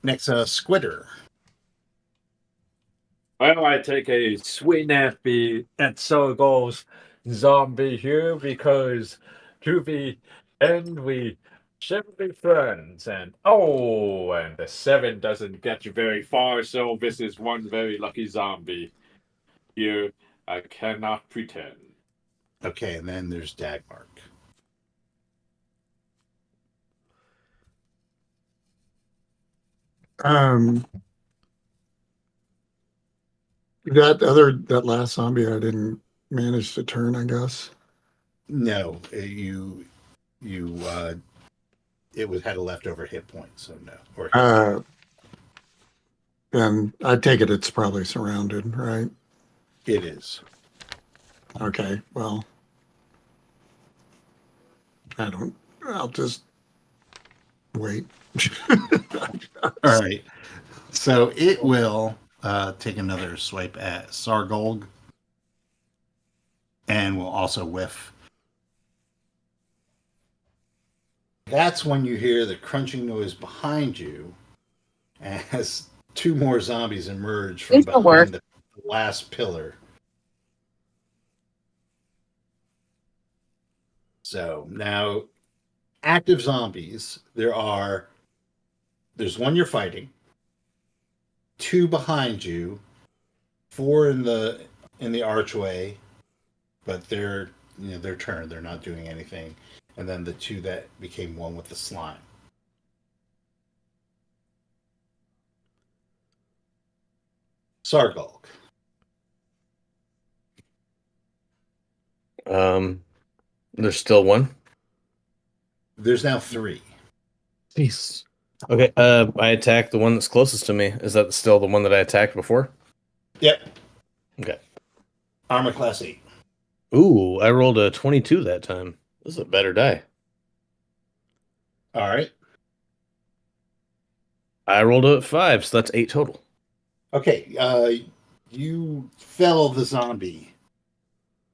Next, Squitter. well, I take a swing at Sargol's zombie here because to the end we shall be friends, and the 7 doesn't get you very far, so this is one very lucky zombie. Here, I cannot pretend. Okay, and then there's Dagmark. That last zombie I didn't manage to turn, I guess. No, it had a leftover hit point, so no. Or And I take it it's probably surrounded, right? It is. Okay, well, I'll just wait. All right. So it will take another swipe at Sargolg and will also whiff. That's when you hear the crunching noise behind you as two more zombies emerge from These will work. behind the last pillar. So now, active zombies, there's one you're fighting, two behind you, four in the archway, but they're their turn. They're not doing anything. And then the two that became one with the slime. Sargolg. There's still one. There's now three. Jeez. Okay. I attacked the one that's closest to me. Is that still the one that I attacked before? Yep. Okay. Armor class 8. Ooh, I rolled a 22 that time. This is a better die. All right. I rolled a 5, so that's 8 total. Okay. You fell the zombie.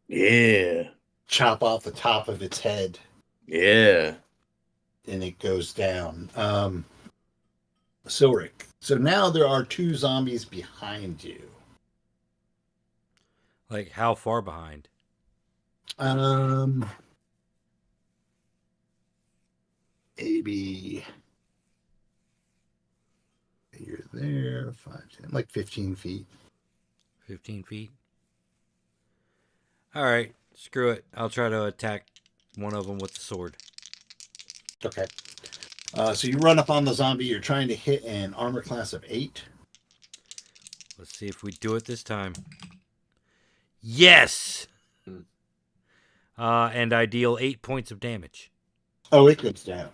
Yeah. Chop off the top of its head. Yeah. And it goes down. Silric. So now there are two zombies behind you. Like, how far behind? Maybe you're there, 5, 10, like 15 feet. 15 feet? All right, screw it. I'll try to attack one of them with the sword. Okay. So you run up on the zombie. You're trying to hit an armor class of 8. Let's see if we do it this time. Yes! And I deal 8 points of damage. Oh, it goes down.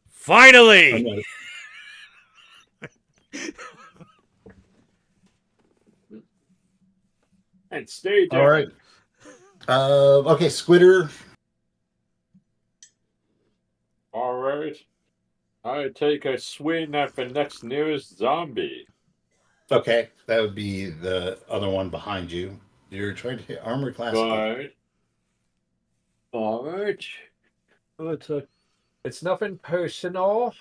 Finally! And stay down. All right. Okay, Squitter. All right. I take a swing at the next nearest zombie. Okay, that would be the other one behind you. You're trying to hit armor class 8. Right. All right. It's nothing personal,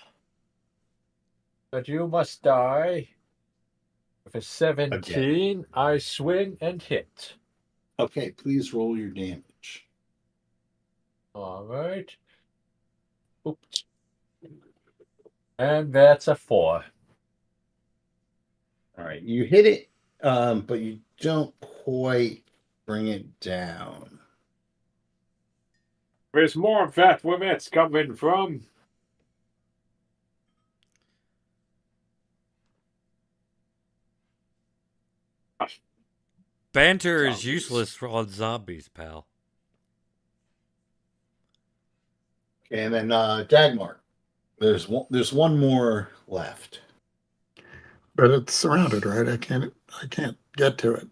but you must die. With a 17, I swing and hit. Okay, please roll your damage. All right. Oops. And that's a 4. All right, you hit it, but you don't quite bring it down. There's more of that where that's coming from. Banter Zombies. is useless on zombies, pal. Okay, and then Dagmar. There's one more left. But it's surrounded, right? I can't get to it.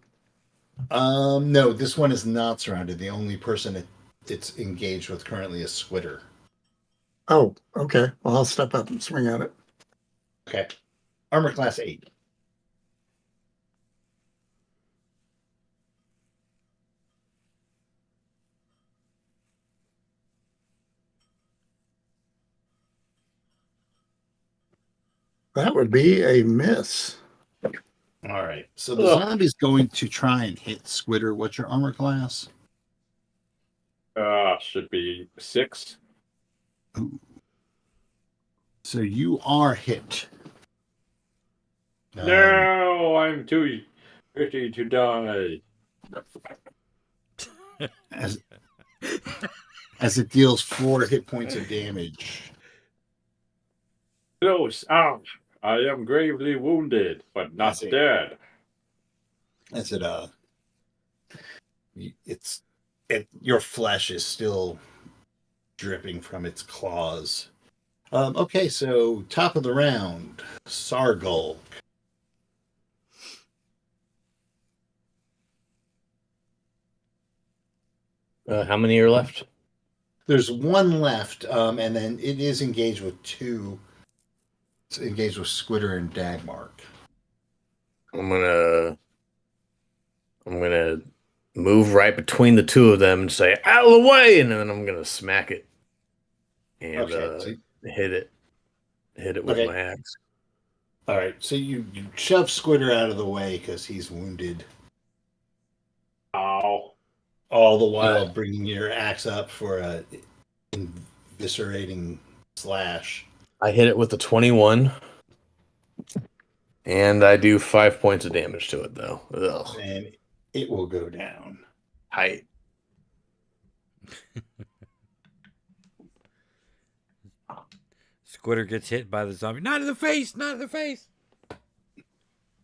No, this one is not surrounded. The only person it's engaged with currently is Squitter. Oh, okay. Well, I'll step up and swing at it. Okay. Armor class 8. That would be a miss. All right. So the zombie's going to try and hit Squitter. What's your armor class? Should be 6. Ooh. So you are hit. No, I'm too pretty to die. As it deals 4 hit points of damage. Close. Ow. I am gravely wounded, but not see. dead. As your flesh is still dripping from its claws. Okay, so top of the round, Sargol. How many are left? There's one left, and then it is engaged with two. It's engaged with Squitter and Dagmark. I'm gonna move right between the two of them and say, "Out of the way!" And then I'm gonna smack it and Okay, hit it with Okay. my axe. All right, so you shove Squitter out of the way because he's wounded, Ow. all the while bringing your axe up for a eviscerating slash. I hit it with a 21, and I do 5 points of damage to it, though. Ugh. And it will go down. Height. Squitter gets hit by the zombie. Not in the face! Not in the face!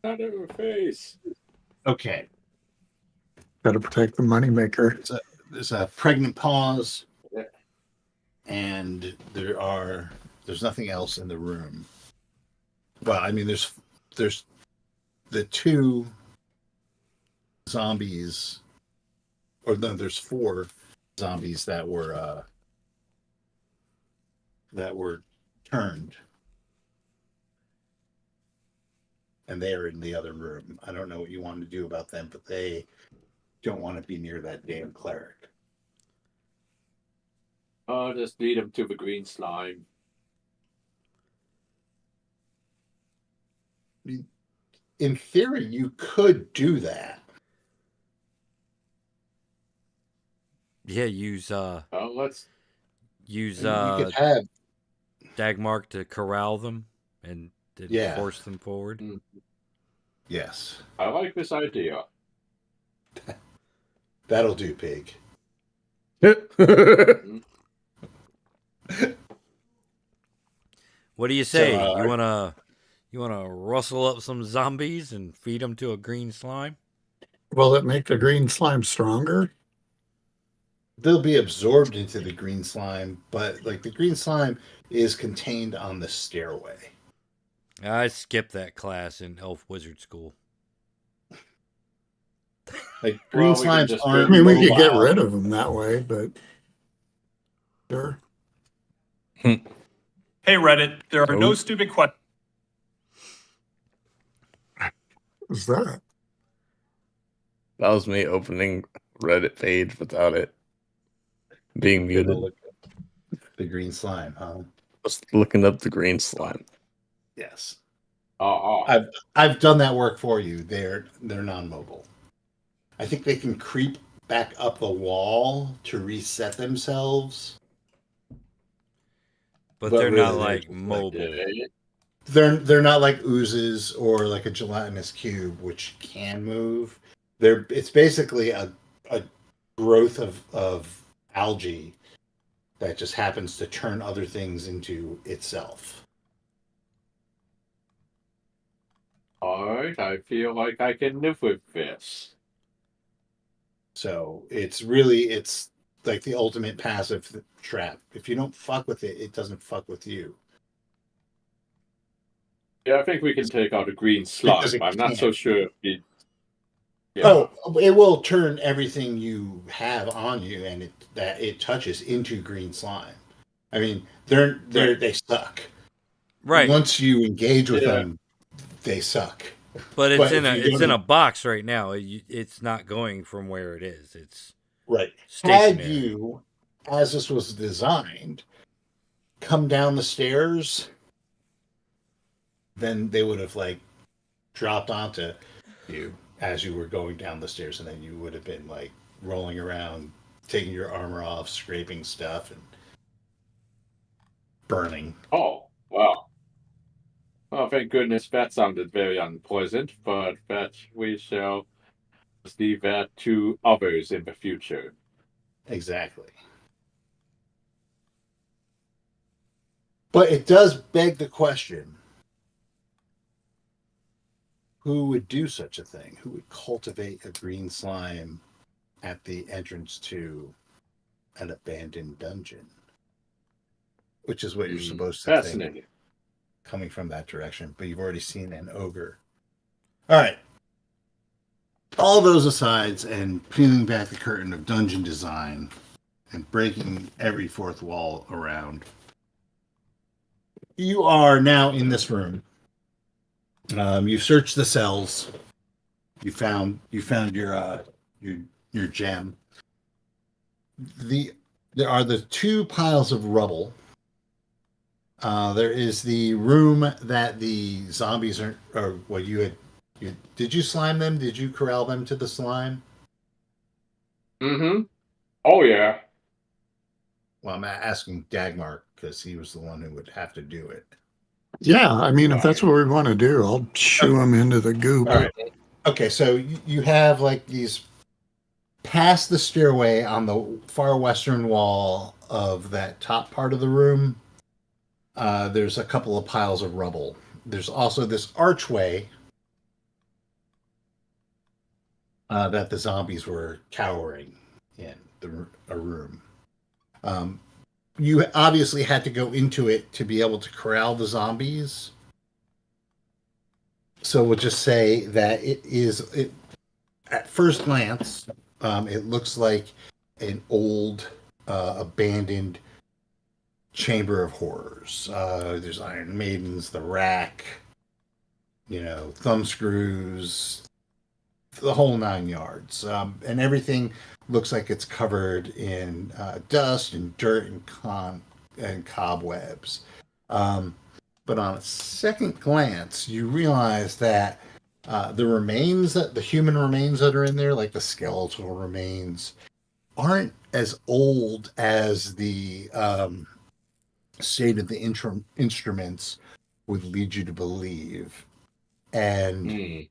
Not in her face. Okay, Got to protect the moneymaker. there's a pregnant pause, Yeah. and there's nothing else in the room. Well, I mean, there's the two zombies, or no, there's 4 zombies that were turned, and they are in the other room. I don't know what you want to do about them, but they don't want to be near that damn cleric. Oh, just lead him to the green slime. In theory, you could do that. Yeah, use Let's. You could have Dagmark to corral them and then Yeah. force them forward. yes, I like this idea. that'll do, pig. What do you say? So, you wanna rustle up some zombies and feed them to a green slime? Will it make the green slime stronger? They'll be absorbed into the green slime, but like the green slime is contained on the stairway. I skipped that class in Elf Wizard School. Like green Well, we can slimes just aren't. I mean, we could get mobile. rid of them that way, but sure. Hey, Reddit, there are no Oh. stupid questions. What's that? That was me opening Reddit page without it being You're gonna muted. look at the green slime, huh? Just looking up the green slime. Yes, Oh, I've done that work for you. They're non-mobile. I think they can creep back up the wall to reset themselves. But But they're really, not they're like just like mobile. They're not like oozes or like a gelatinous cube, which can move. It's basically a growth of algae that just happens to turn other things into itself. alright. I feel like I can live with this. So it's like the ultimate passive trap. If you don't fuck with it, it doesn't fuck with you. Yeah, I think we can take out a green slime. Because it I'm not can't. so sure. Yeah. Oh, it will turn everything you have on you and it touches into green slime. I mean, they suck. Right. Once you engage with Yeah. them, they suck. But But it's if you in don't- a box right now. It's not going from where it is. It's Right. stationary. Had you, as this was designed, come down the stairs, then they would have like dropped onto you as you were going down the stairs, and then you would have been like rolling around, taking your armor off, scraping stuff, and burning. Oh, wow. Well, thank goodness that sounded very unpleasant, but that we shall leave that to others in the future. Exactly. But it does beg the question, who would do such a thing? Who would cultivate a green slime at the entrance to an abandoned dungeon? Which is what you're supposed to think Fascinating. coming from that direction, but you've already seen an ogre. All right. all those asides and peeling back the curtain of dungeon design and breaking every fourth wall around, you are now in this room. You've searched the cells. You found your gem. There are the two piles of rubble. There is the room that the zombies are, or what did you slime them? Did you corral them to the slime? Mm-hmm. Oh, yeah. Well, I'm asking Dagmar because he was the one who would have to do it. Yeah, I mean, if that's what we want to do, I'll shoo him into the goop. All right. Okay, so you have like these past the stairway on the far western wall of that top part of the room. There's a couple of piles of rubble. There's also this archway that the zombies were cowering in a room. You obviously had to go into it to be able to corral the zombies. So we'll just say that it at first glance, it looks like an old, abandoned chamber of horrors. There's Iron Maidens, the rack, thumb screws, the whole 9 yards. And everything looks like it's covered in dust and dirt and cobwebs. But on a second glance, you realize that the human remains that are in there, like the skeletal remains, aren't as old as the state of the instruments would lead you to believe. And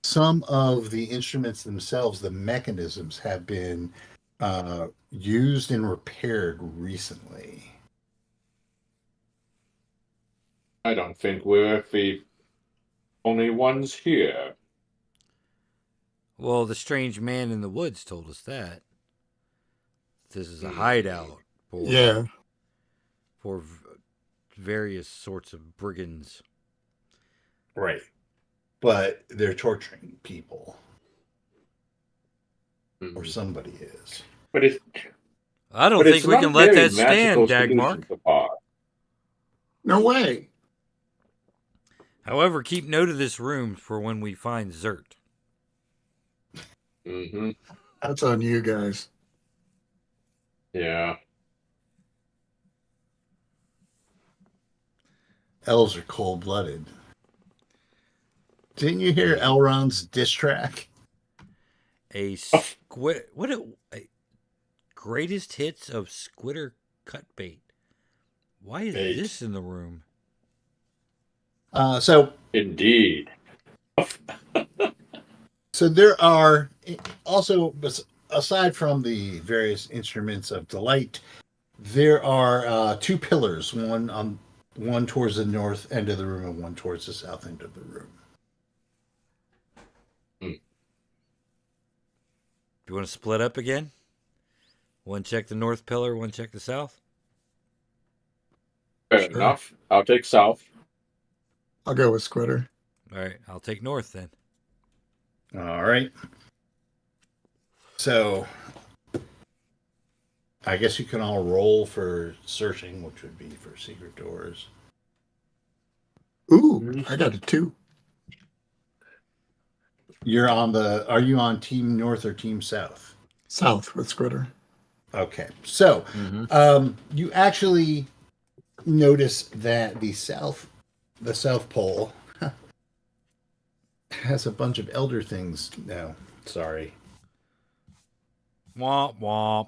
some of the instruments themselves, the mechanisms, have been used and repaired recently. I don't think we're the only ones here. Well, the strange man in the woods told us that. This is a hideout for various sorts of brigands. Right. But they're torturing people. Or somebody is. But I don't think we can let that stand, Dagmar. No way. However, keep note of this room for when we find Zert. Mm-hmm. That's on you guys. Yeah. Elves are cold-blooded. Didn't you hear Elrond's diss track? Greatest hits of Squitter Cutbait. Why is this in the room? Indeed. So there are also, aside from the various instruments of delight, there are two pillars, one towards the north end of the room and one towards the south end of the room. Do you want to split up again? One check the north pillar, one check the south? Fair enough. I'll take south. I'll go with Squitter. All right, I'll take north then. All right. So, I guess you can all roll for searching, which would be for secret doors. Ooh, I got a 2. Are you on team north or team south? South with Squitter. Okay. So, you actually notice that the South Pole has a bunch of elder things. No, sorry. Womp womp.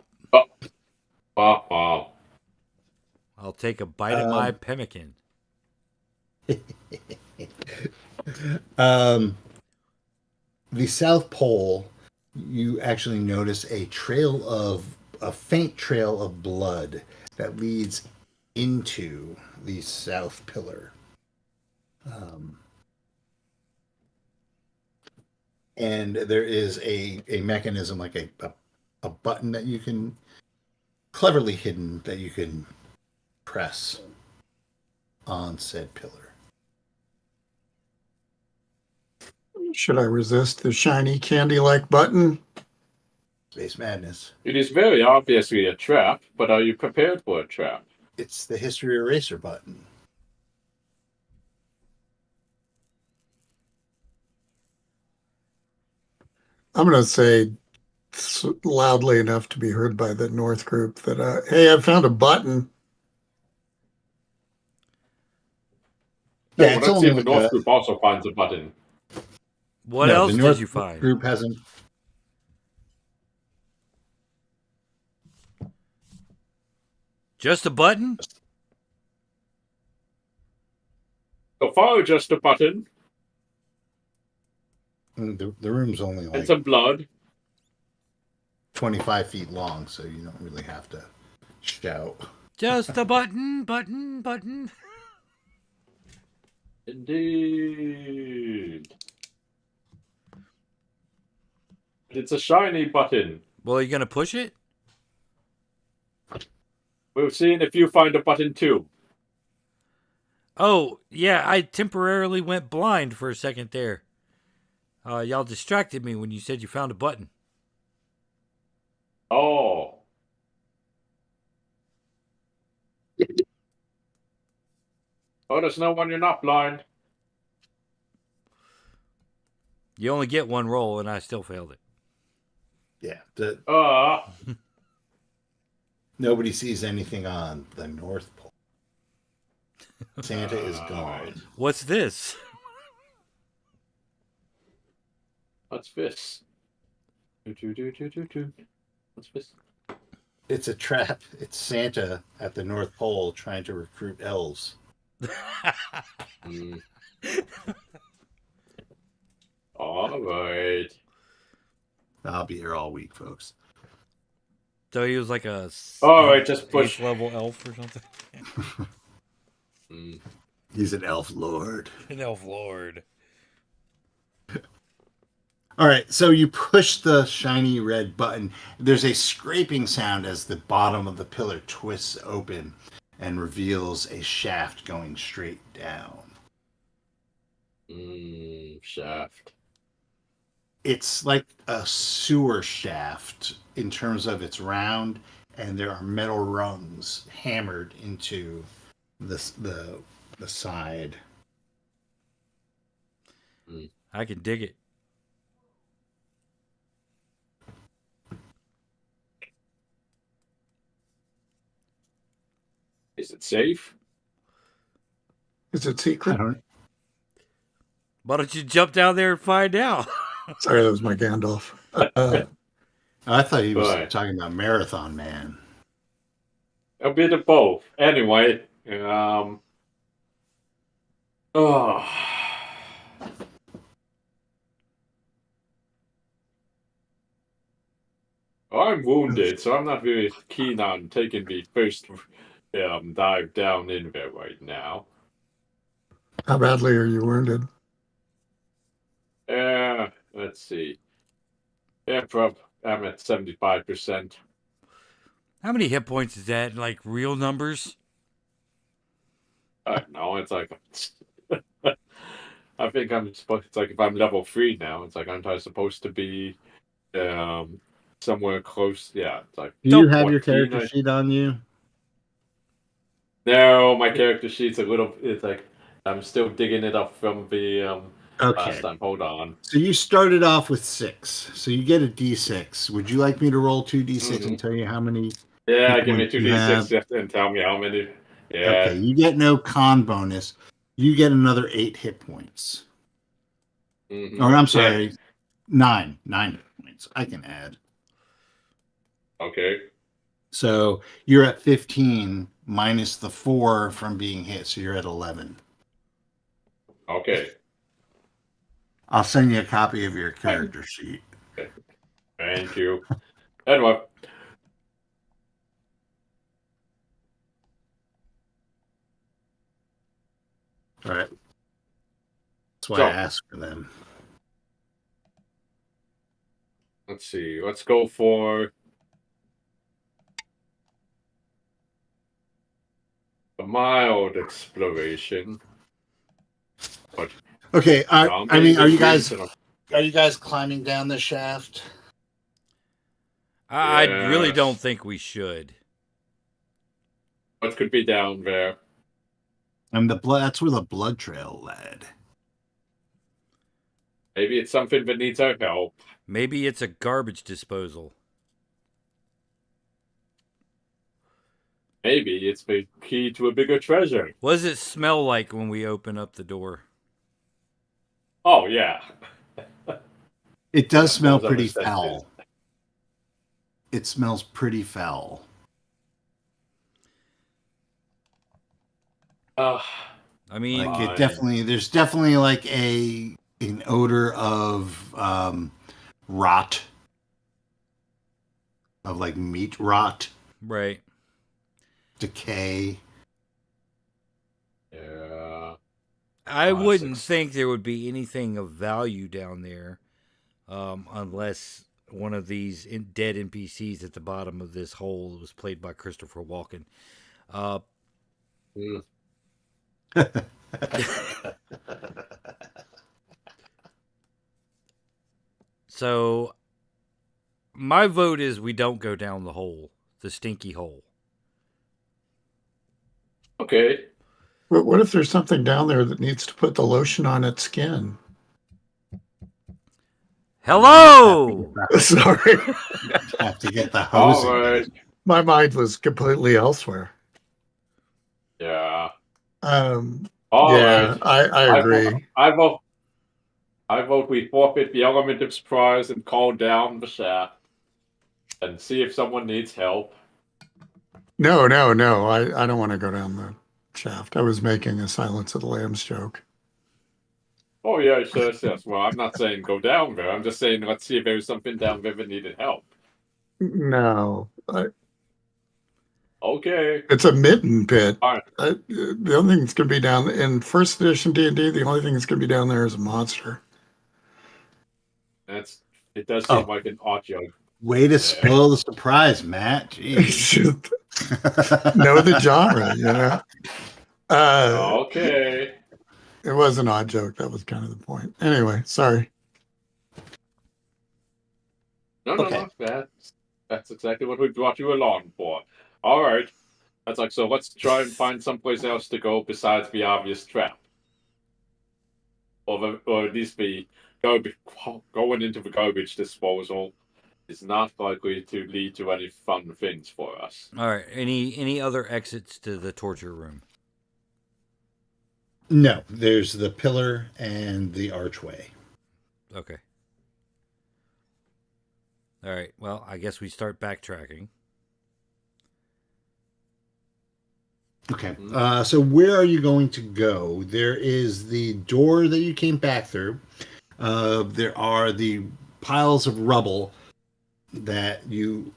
I'll take a bite of my pemmican. The South Pole, you actually notice a faint trail of blood that leads into the south pillar. And there is a mechanism, like a button that you can, cleverly hidden, that you can press on said pillar. Should I resist the shiny candy-like button? Space Madness. It is very obviously a trap, but are you prepared for a trap? It's the history eraser button. I'm going to say loudly enough to be heard by the North group that, hey, I found a button. Yeah, Well, it's let's see only if the like North Group also finds a button. What no, else the did North you find? Group hasn't. Just a button? So far, just a button The room's only and like some blood. 25 feet long, so you don't really have to shout. Just a button, button, button. Indeed. It's a shiny button. Well, are you going to push it? We're seeing if you find a button too. Oh, yeah, I temporarily went blind for a second there. Y'all distracted me when you said you found a button. Oh. Oh, there's no one you're not blind. You only get one roll, and I still failed it. Yeah, nobody sees anything on the North Pole. Santa is gone. What's this? What's this? What's this? It's a trap. It's Santa at the North Pole trying to recruit elves. All right. I'll be here all week, folks. So he was like a All right, just push. 8th level elf or something? He's an elf lord. An elf lord. All right, so you push the shiny red button. There's a scraping sound as the bottom of the pillar twists open and reveals a shaft going straight down. Shaft. It's like a sewer shaft in terms of its round, and there are metal rungs hammered into the side. I can dig it. Is it safe? Is it I secret? don't. Why don't you jump down there and find out? Sorry, that was my Gandalf. I thought he was Right. talking about Marathon Man. A bit of both. Anyway, oh. I'm wounded, so I'm not very keen on taking the first dive down in there right now. How badly are you wounded? Let's see. Yeah, I'm at 75%. How many hit points is that? Like real numbers? I don't know. It's like I think I'm supposed. It's like if I'm level 3 now, it's like I'm supposed to be somewhere close. Yeah, it's like. Do you have your 14, character sheet on you? No, my character sheet's a little. It's like I'm still digging it up from the Okay. last time. Hold on. So you started off with 6. So you get a D6. Would you like me to roll 2 D6 and tell you how many? Yeah, hit give me points 2 you have? D6 and tell me how many. Yeah. Okay, you get no con bonus. You get another 8 hit points. Mhm. Or I'm Yeah. sorry, 9 hit points. I can add. Okay. So you're at 15 minus the 4 from being hit, so you're at 11. Okay. I'll send you a copy of your character sheet. Thank you. Anyway. All right. That's why So- I asked for them. Let's see. Let's go for a mild exploration. But Okay, I mean, are you guys Are you guys climbing down the shaft? I really Yes. don't think we should. What could be down there? And the blood. That's where the blood trail led. Maybe it's something that needs our help. Maybe it's a garbage disposal. Maybe it's the key to a bigger treasure. What does it smell like when we open up the door? Oh, yeah. It does Yeah, smell those are pretty necessities. foul. It smells pretty foul. I mean, Like Fine. it definitely. There's definitely like an odor of rot, of like meat rot, right. decay. Yeah. I wouldn't Classics. think there would be anything of value down there, unless one of these dead NPCs at the bottom of this hole was played by Christopher Walken. Mm. So, my vote is we don't go down the hole, the stinky hole. Okay. But what if there's something down there that needs to put the lotion on its skin? Hello. Sorry, Have to get the All hose. right. my mind was completely elsewhere. Yeah. Um, All yeah, right. I agree. I vote we forfeit the element of surprise and call down the shaft and see if someone needs help. No. I don't want to go down the shaft. I was making a Silence of the Lambs joke. Oh, yeah, yes. Well, I'm not saying go down there. I'm just saying let's see if there's something down there that needed help. No, Okay. it's a mitten pit. All right. The only thing that's going to be down in first edition D&D, the only thing that's going to be down there is a monster. It does seem Oh. like an odd joke. Way to spoil the surprise, Matt. It's Jeez. just know the genre, you know. Okay. It was an odd joke. That was kind of the point. Anyway, sorry. No, Okay. that's exactly what we brought you along for. All right. That's like, so let's try and find someplace else to go besides the obvious trap. Or at least the going into the garbage disposal is not likely to lead to any fun things for us. All right. Any other exits to the torture room? No, there's the pillar and the archway. Okay. All right. Well, I guess we start backtracking. Okay. So where are you going to go? There is the door that you came back through. There are the piles of rubble that you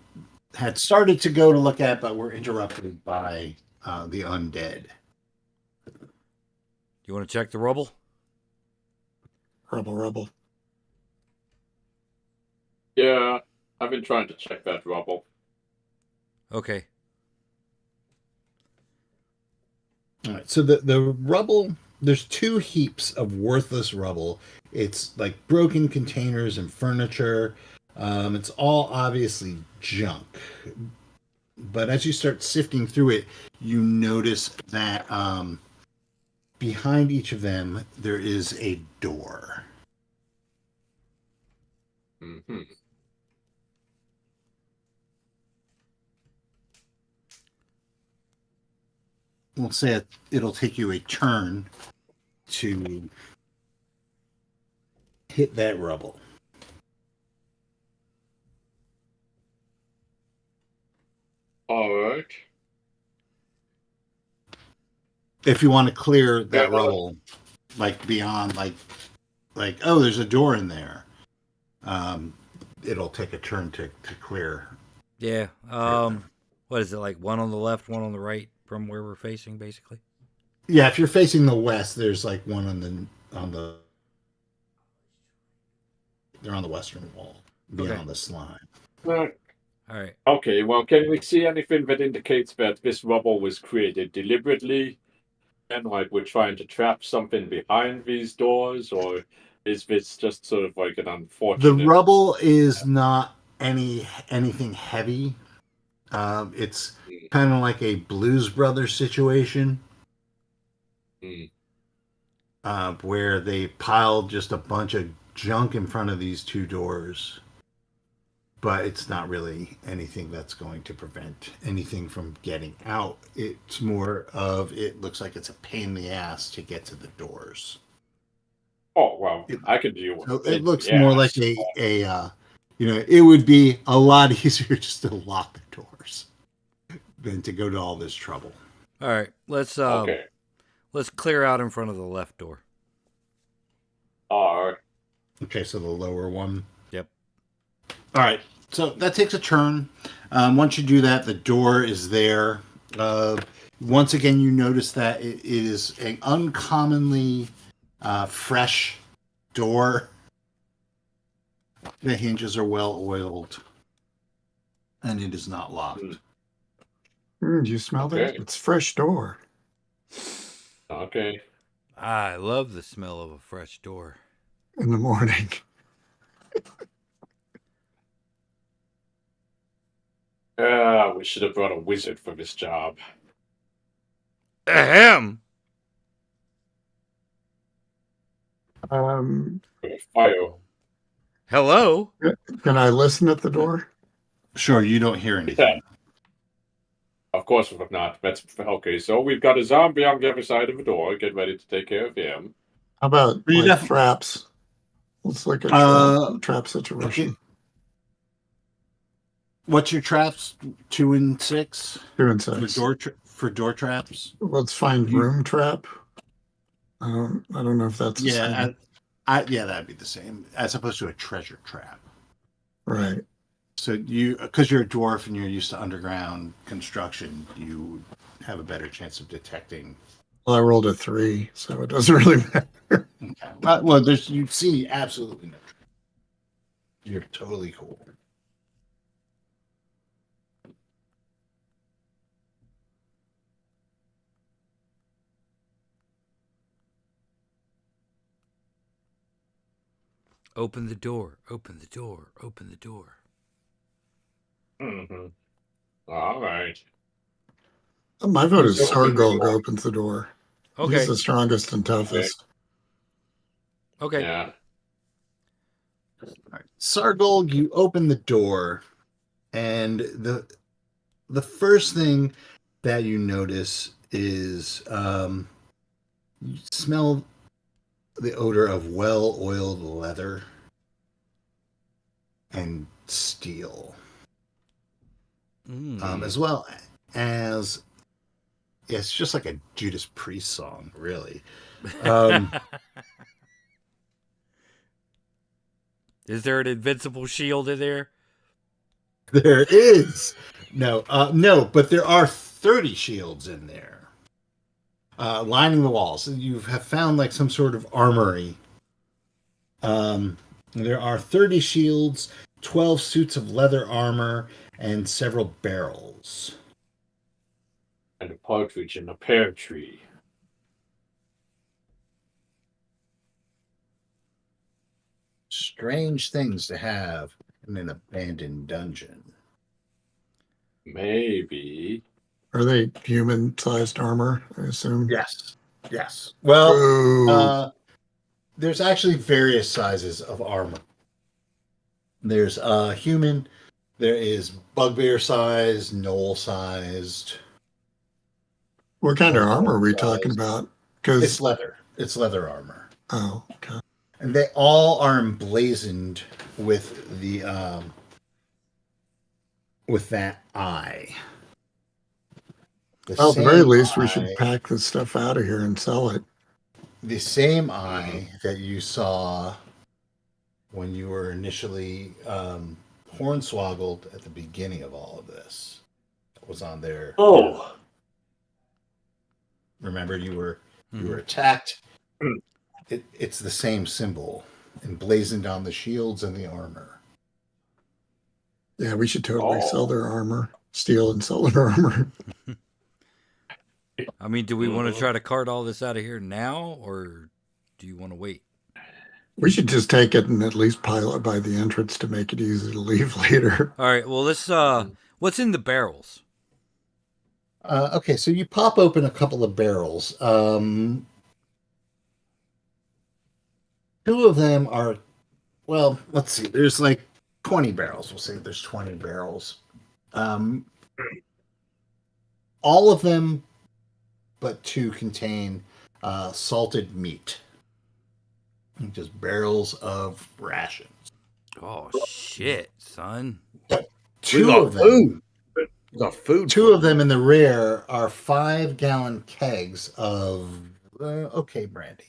had started to go to look at, but were interrupted by the undead. You want to check the rubble? Rubble. Yeah, I've been trying to check that rubble. Okay. All right. So the rubble, there's two heaps of worthless rubble. It's like broken containers and furniture. It's all obviously junk. But as you start sifting through it, you notice that behind each of them, there is a door. Mm-hmm. We'll say it'll take you a turn to hit that rubble. All right. If you want to clear that Yeah. rubble, like beyond, like, oh, there's a door in there. It'll take a turn to clear. Yeah. What is it, like one on the left, one on the right from where we're facing, basically? Yeah, if you're facing the west, there's like one on the they're on the western wall beyond Okay. the slime. All right. Okay, well, can we see anything that indicates that this rubble was created deliberately? And like we're trying to trap something behind these doors, or Is this just sort of like an The unfortunate? rubble is not anything heavy. It's kind of like a Blues Brothers situation, Mm. where they piled just a bunch of junk in front of these two doors. But it's not really anything that's going to prevent anything from getting out. It's more of it looks like it's a pain in the ass to get to the doors. Oh well, I could deal with So it. it looks Yeah, more like it would be a lot easier just to lock the doors than to go to all this trouble. All right, let's okay. clear out in front of the left door. All right. Okay, so the lower one. Yep. All right, so that takes a turn. Once you do that, the door is there. Once again, you notice that it is an uncommonly fresh door. The hinges are well oiled, and it is not locked. Do you smell that? Okay. It's fresh door. Okay. I love the smell of a fresh door. In the morning. We should have brought a wizard for this job. Ahem. Fire. Hello. Can I listen at the door? Sure, you don't hear anything. Of course not. That's okay. So we've got a zombie on the other side of the door. Get ready to take care of him. How about You like def- traps? Let's look at trap situation. What's your traps? 2 and 6 2 and for 6. for door traps. Let's find room trap. I don't know if that's the same. Yeah, that'd be the same as opposed to a treasure trap. Right. So because you're a dwarf and you're used to underground construction, you have a better chance of detecting. Well, I rolled a 3, so it doesn't really matter. Okay. Well, you see absolutely no. You're totally cool. Open the door. Open the door. Open the door. Mm-hmm. All right. My vote is So open the Sargog door. opens the door. Okay. He's the strongest and toughest. Okay. Yeah. All right. Sargol, you open the door, and the first thing that you notice is you smell the odor of well-oiled leather and steel, as well as it's just like a Judas Priest song, really. Is there an invincible shield in there? There is no, but there are 30 shields in there, lining the walls. You have found like some sort of armory. There are 30 shields, 12 suits of leather armor, and several barrels. And a partridge in a pear tree. Strange things to have in an abandoned dungeon. Maybe. Are they human-sized armor, I assume? Yes. Well, Ooh. there's actually various sizes of armor. There's human, there is bugbear sized, gnoll sized. What kind of armor are we talking about? It's leather. It's leather armor. Oh, okay. And they all are emblazoned with the with that eye. Well, at the very least, we should pack this stuff out of here and sell it. The same eye that you saw when you were initially hornswoggled at the beginning of all of this was on there. Oh. Remember, you were attacked. It's the same symbol emblazoned on the shields and the armor. Yeah, we should totally sell their armor, steal and sell their armor. I mean, do we want to try to cart all this out of here now, or do you want to wait? We should just take it and at least pile it by the entrance to make it easy to leave later. All right. Well, let's. What's in the barrels? Okay, so you pop open a couple of barrels. Two of them are, well, let's see. There's like 20 barrels. We'll say there's 20 barrels. All of them, but two contain salted meat. Just barrels of rations. Oh shit, son! Two of them. We got food. Two of them in the rear are 5-gallon kegs of okay brandy.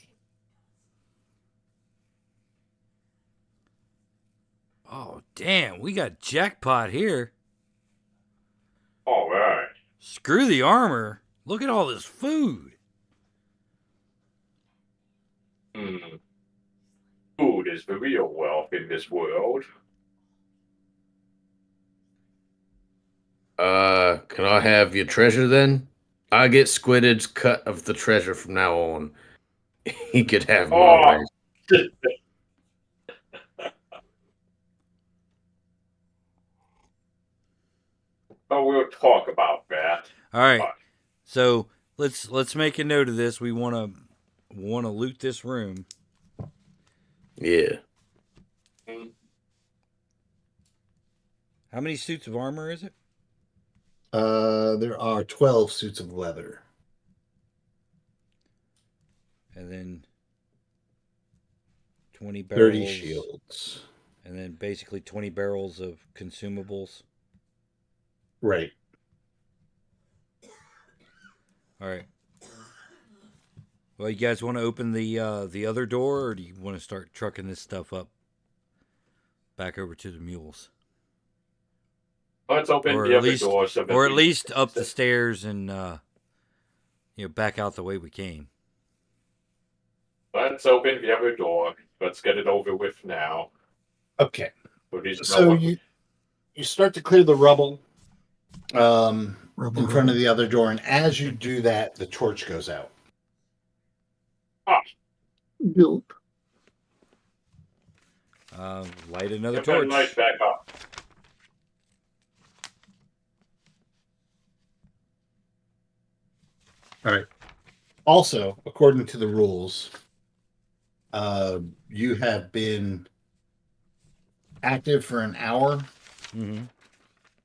Oh damn, we got jackpot here. All right. Screw the armor. Look at all this food. Food is the real wealth in this world. Can I have your treasure then? I get Squidid's cut of the treasure from now on. He could have mine. Oh, we'll talk about that. All right. So let's make a note of this. We want to loot this room. Yeah. How many suits of armor is it? There are 12 suits of leather. And then 20 barrels. 30 shields. And then basically 20 barrels of consumables. Right. All right. Well, you guys want to open the other door, or do you want to start trucking this stuff up back over to the mules? Let's open Or the at other least, door. So that or at we- least up the stairs and back out the way we came. Let's open the other door. Let's get it over with now. Okay. These So you start to clear the rubble Rubble. in front of the other door, and as you do that, the torch goes out. Gulp. Light another Get that torch. light back up. All right. Also, according to the rules, you have been active for an hour, Mm-hmm.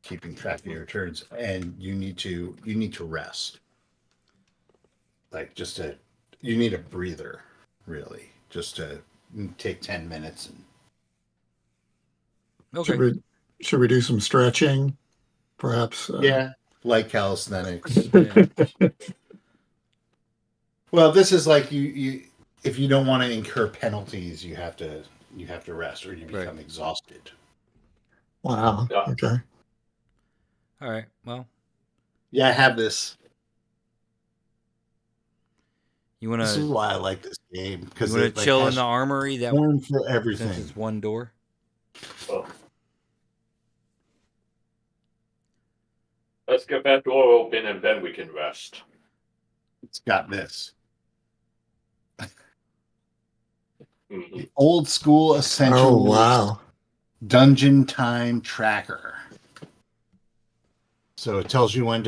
keeping track of your turns, and you need to rest. Like you need a breather, really, just to take 10 minutes. And Okay. Should we do some stretching? Perhaps. Like calisthenics. Yeah. Well, this is like you if you don't want to incur penalties, you have to rest, or you become exhausted. Wow. Yeah. Okay. All right. Well, Yeah, I have this. you want This is to why I like this game, because chill in the armory that room for since everything. it's one door. Oh. Let's get that door open and then we can rest. It's got this. Mhm. The old school essential Oh wow. dungeon time tracker. So it tells you when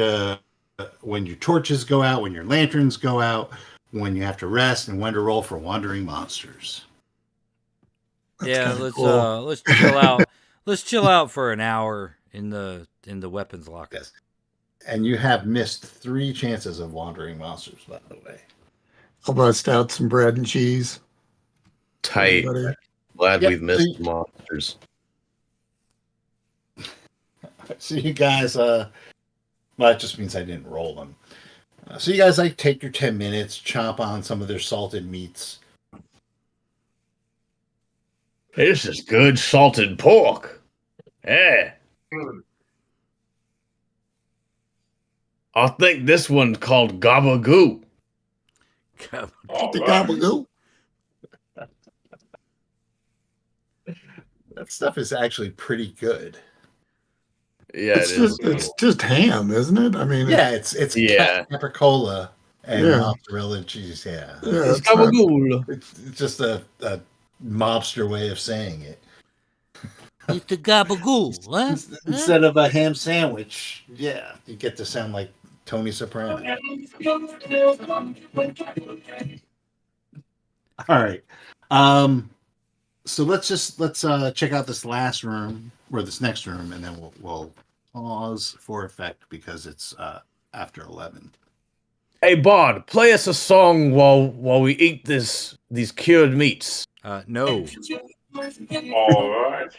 your torches go out, when your lanterns go out, when you have to rest, and when to roll for wandering monsters. That's Yeah, kinda let's cool. let's chill out. Let's chill out for an hour in the weapons locker. Yes. And you have missed 3 chances of wandering monsters, by the way. I'll bust out some bread and cheese. Tight. Everybody. Glad Yep. we've missed monsters. So you guys, well, it just means I didn't roll them. So you guys take your 10 minutes, chomp on some of their salted meats. This is good salted pork. Yeah. I think this one's called gabagoo. All The right. gabagool. That stuff is actually pretty good. Yeah, It's just ham, isn't it? I mean, Yeah, it's Yeah. capricola and Yeah. mozzarella cheese. Yeah, yeah, It's it's not- gabagool. it's just a mobster way of saying it. It's the gabagool, huh? Instead of a ham sandwich, yeah, you get to sound like Tony Soprano. All right. So let's check out this last room or this next room, and then we'll pause for effect because it's after 11. Hey, Bard, play us a song while we eat these cured meats. No. All right.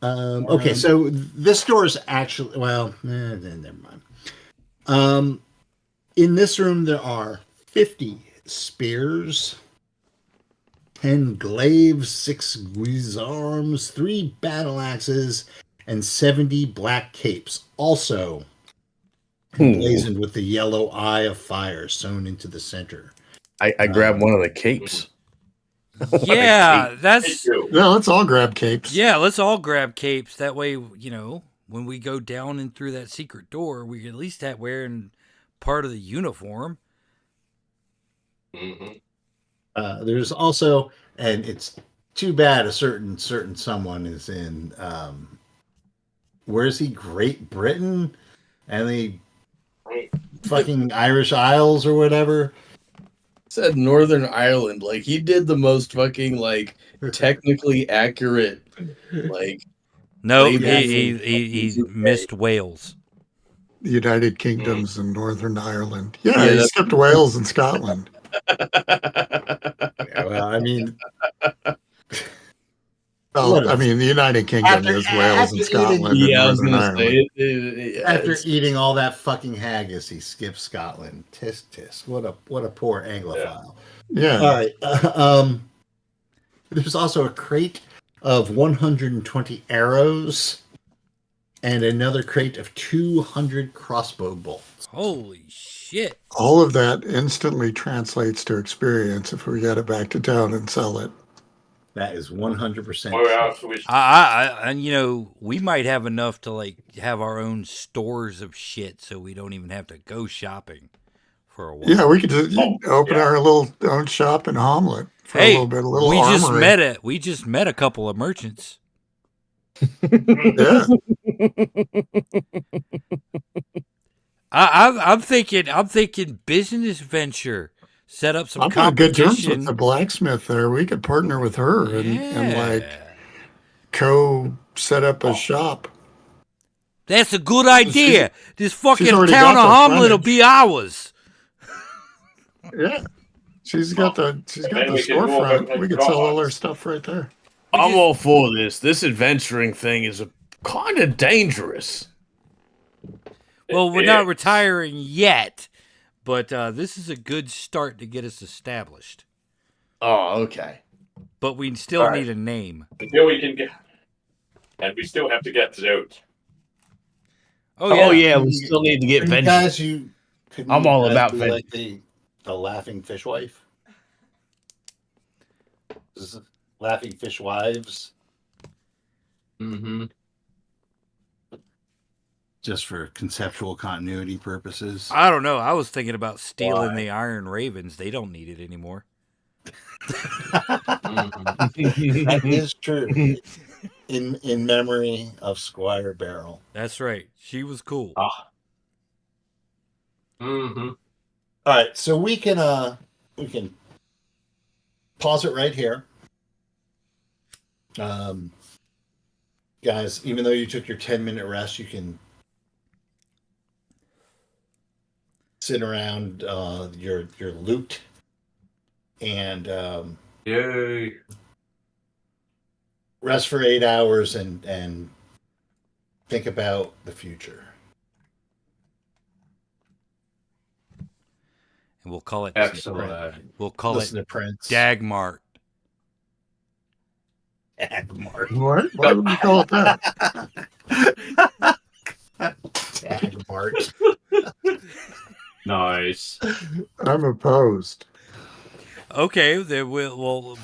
Okay, so this door is actually never mind. In this room there are 50 spears, 10 glaives, 6 guisarmes, 3 battle axes, and 70 black capes, also emblazoned with the yellow eye of fire sewn into the center. I grabbed one of the capes. Yeah, that's. Yeah, let's all grab capes. Yeah, let's all grab capes. That way, when we go down and through that secret door, we can at least have wearing part of the uniform. Mm-hmm. There's also, and it's too bad a certain someone is in, where is he? Great Britain? And the fucking Irish Isles or whatever. Said Northern Ireland. Like, he did the most fucking, like, technically accurate, like... No, label. he missed Wales. The United Kingdoms and Northern Ireland. Yeah, Yeah, he skipped Wales and Scotland. Yeah, well, I mean... Well, I mean, the United Kingdom is Wales and Scotland and Yeah, I was Northern gonna Ireland. say After eating all that fucking haggis, he skips Scotland. Tisk tisk. What a poor Anglophile. Yeah. All right. There's also a crate of 120 arrows and another crate of 200 crossbow bolts. Holy shit. All of that instantly translates to experience if we get it back to town and sell it. That is 100%. Where else we And we might have enough to like have our own stores of shit, so we don't even have to go shopping for a while. Yeah, we could just open our little own shop in Hommlet for a little bit, a little armory. We just met a couple of merchants. Yeah. I'm thinking business venture. Set up some I'm on good terms with competition. the blacksmith there. We could partner with her and like set up a shop. That's a good idea. This fucking already town of got the Hommlet will be ours. Yeah. She's got the then we can move storefront. everything We could sell all across. our stuff right there. I'm all for this. This adventuring thing is kind of dangerous. Well, we're not retiring yet, but this is a good start to get us established. Oh, okay. But we still need a name. Until we can get, and we still have to get Zert. Oh yeah, we still need to get Couldn't you vengeance. guys, I'm all about be like the laughing fishwife. This is laughing fishwives. Mm-hmm. Just for conceptual continuity purposes. I don't know. I was thinking about stealing the Iron Ravens. They don't need it anymore. That is true. In memory of Squire Barrel. That's right. She was cool. Mm-hmm. All right, so we can pause it right here. Guys, even though you took your 10-minute rest, you can sit around your loot and Yay. rest for 8 hours and think about the future. And we'll call it Excellent. We'll call Listen it to Prince. Dagmart. Dagmart. What? Why would we call it that? Dagmart. Nice. I'm opposed. Okay, then we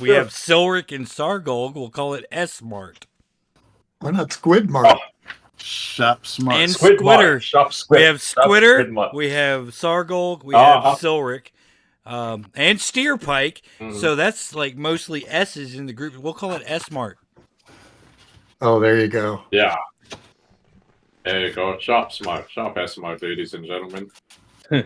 have Silric and Sargolg. We'll call it S-Mart. Why not Squid Mart? Shop smart. And Squid Squitter. Mart. Shop Squid. We have Shop Squitter, Squid Mart. we have Sargolg, we have Silric, and Steer Pike. So that's like mostly S's in the group. We'll call it S Mart. Oh, there you go. Yeah. There you go. Shop smart. Shop S smart, ladies and gentlemen. All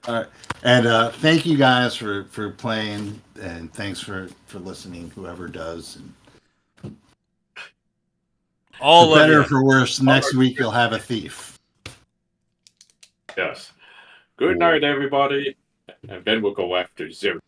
right. And thank you guys for playing, and thanks for listening, whoever does. And All for of better you. or for worse, next week you'll have a thief. Yes. Good night, everybody. And then we'll go after Zert.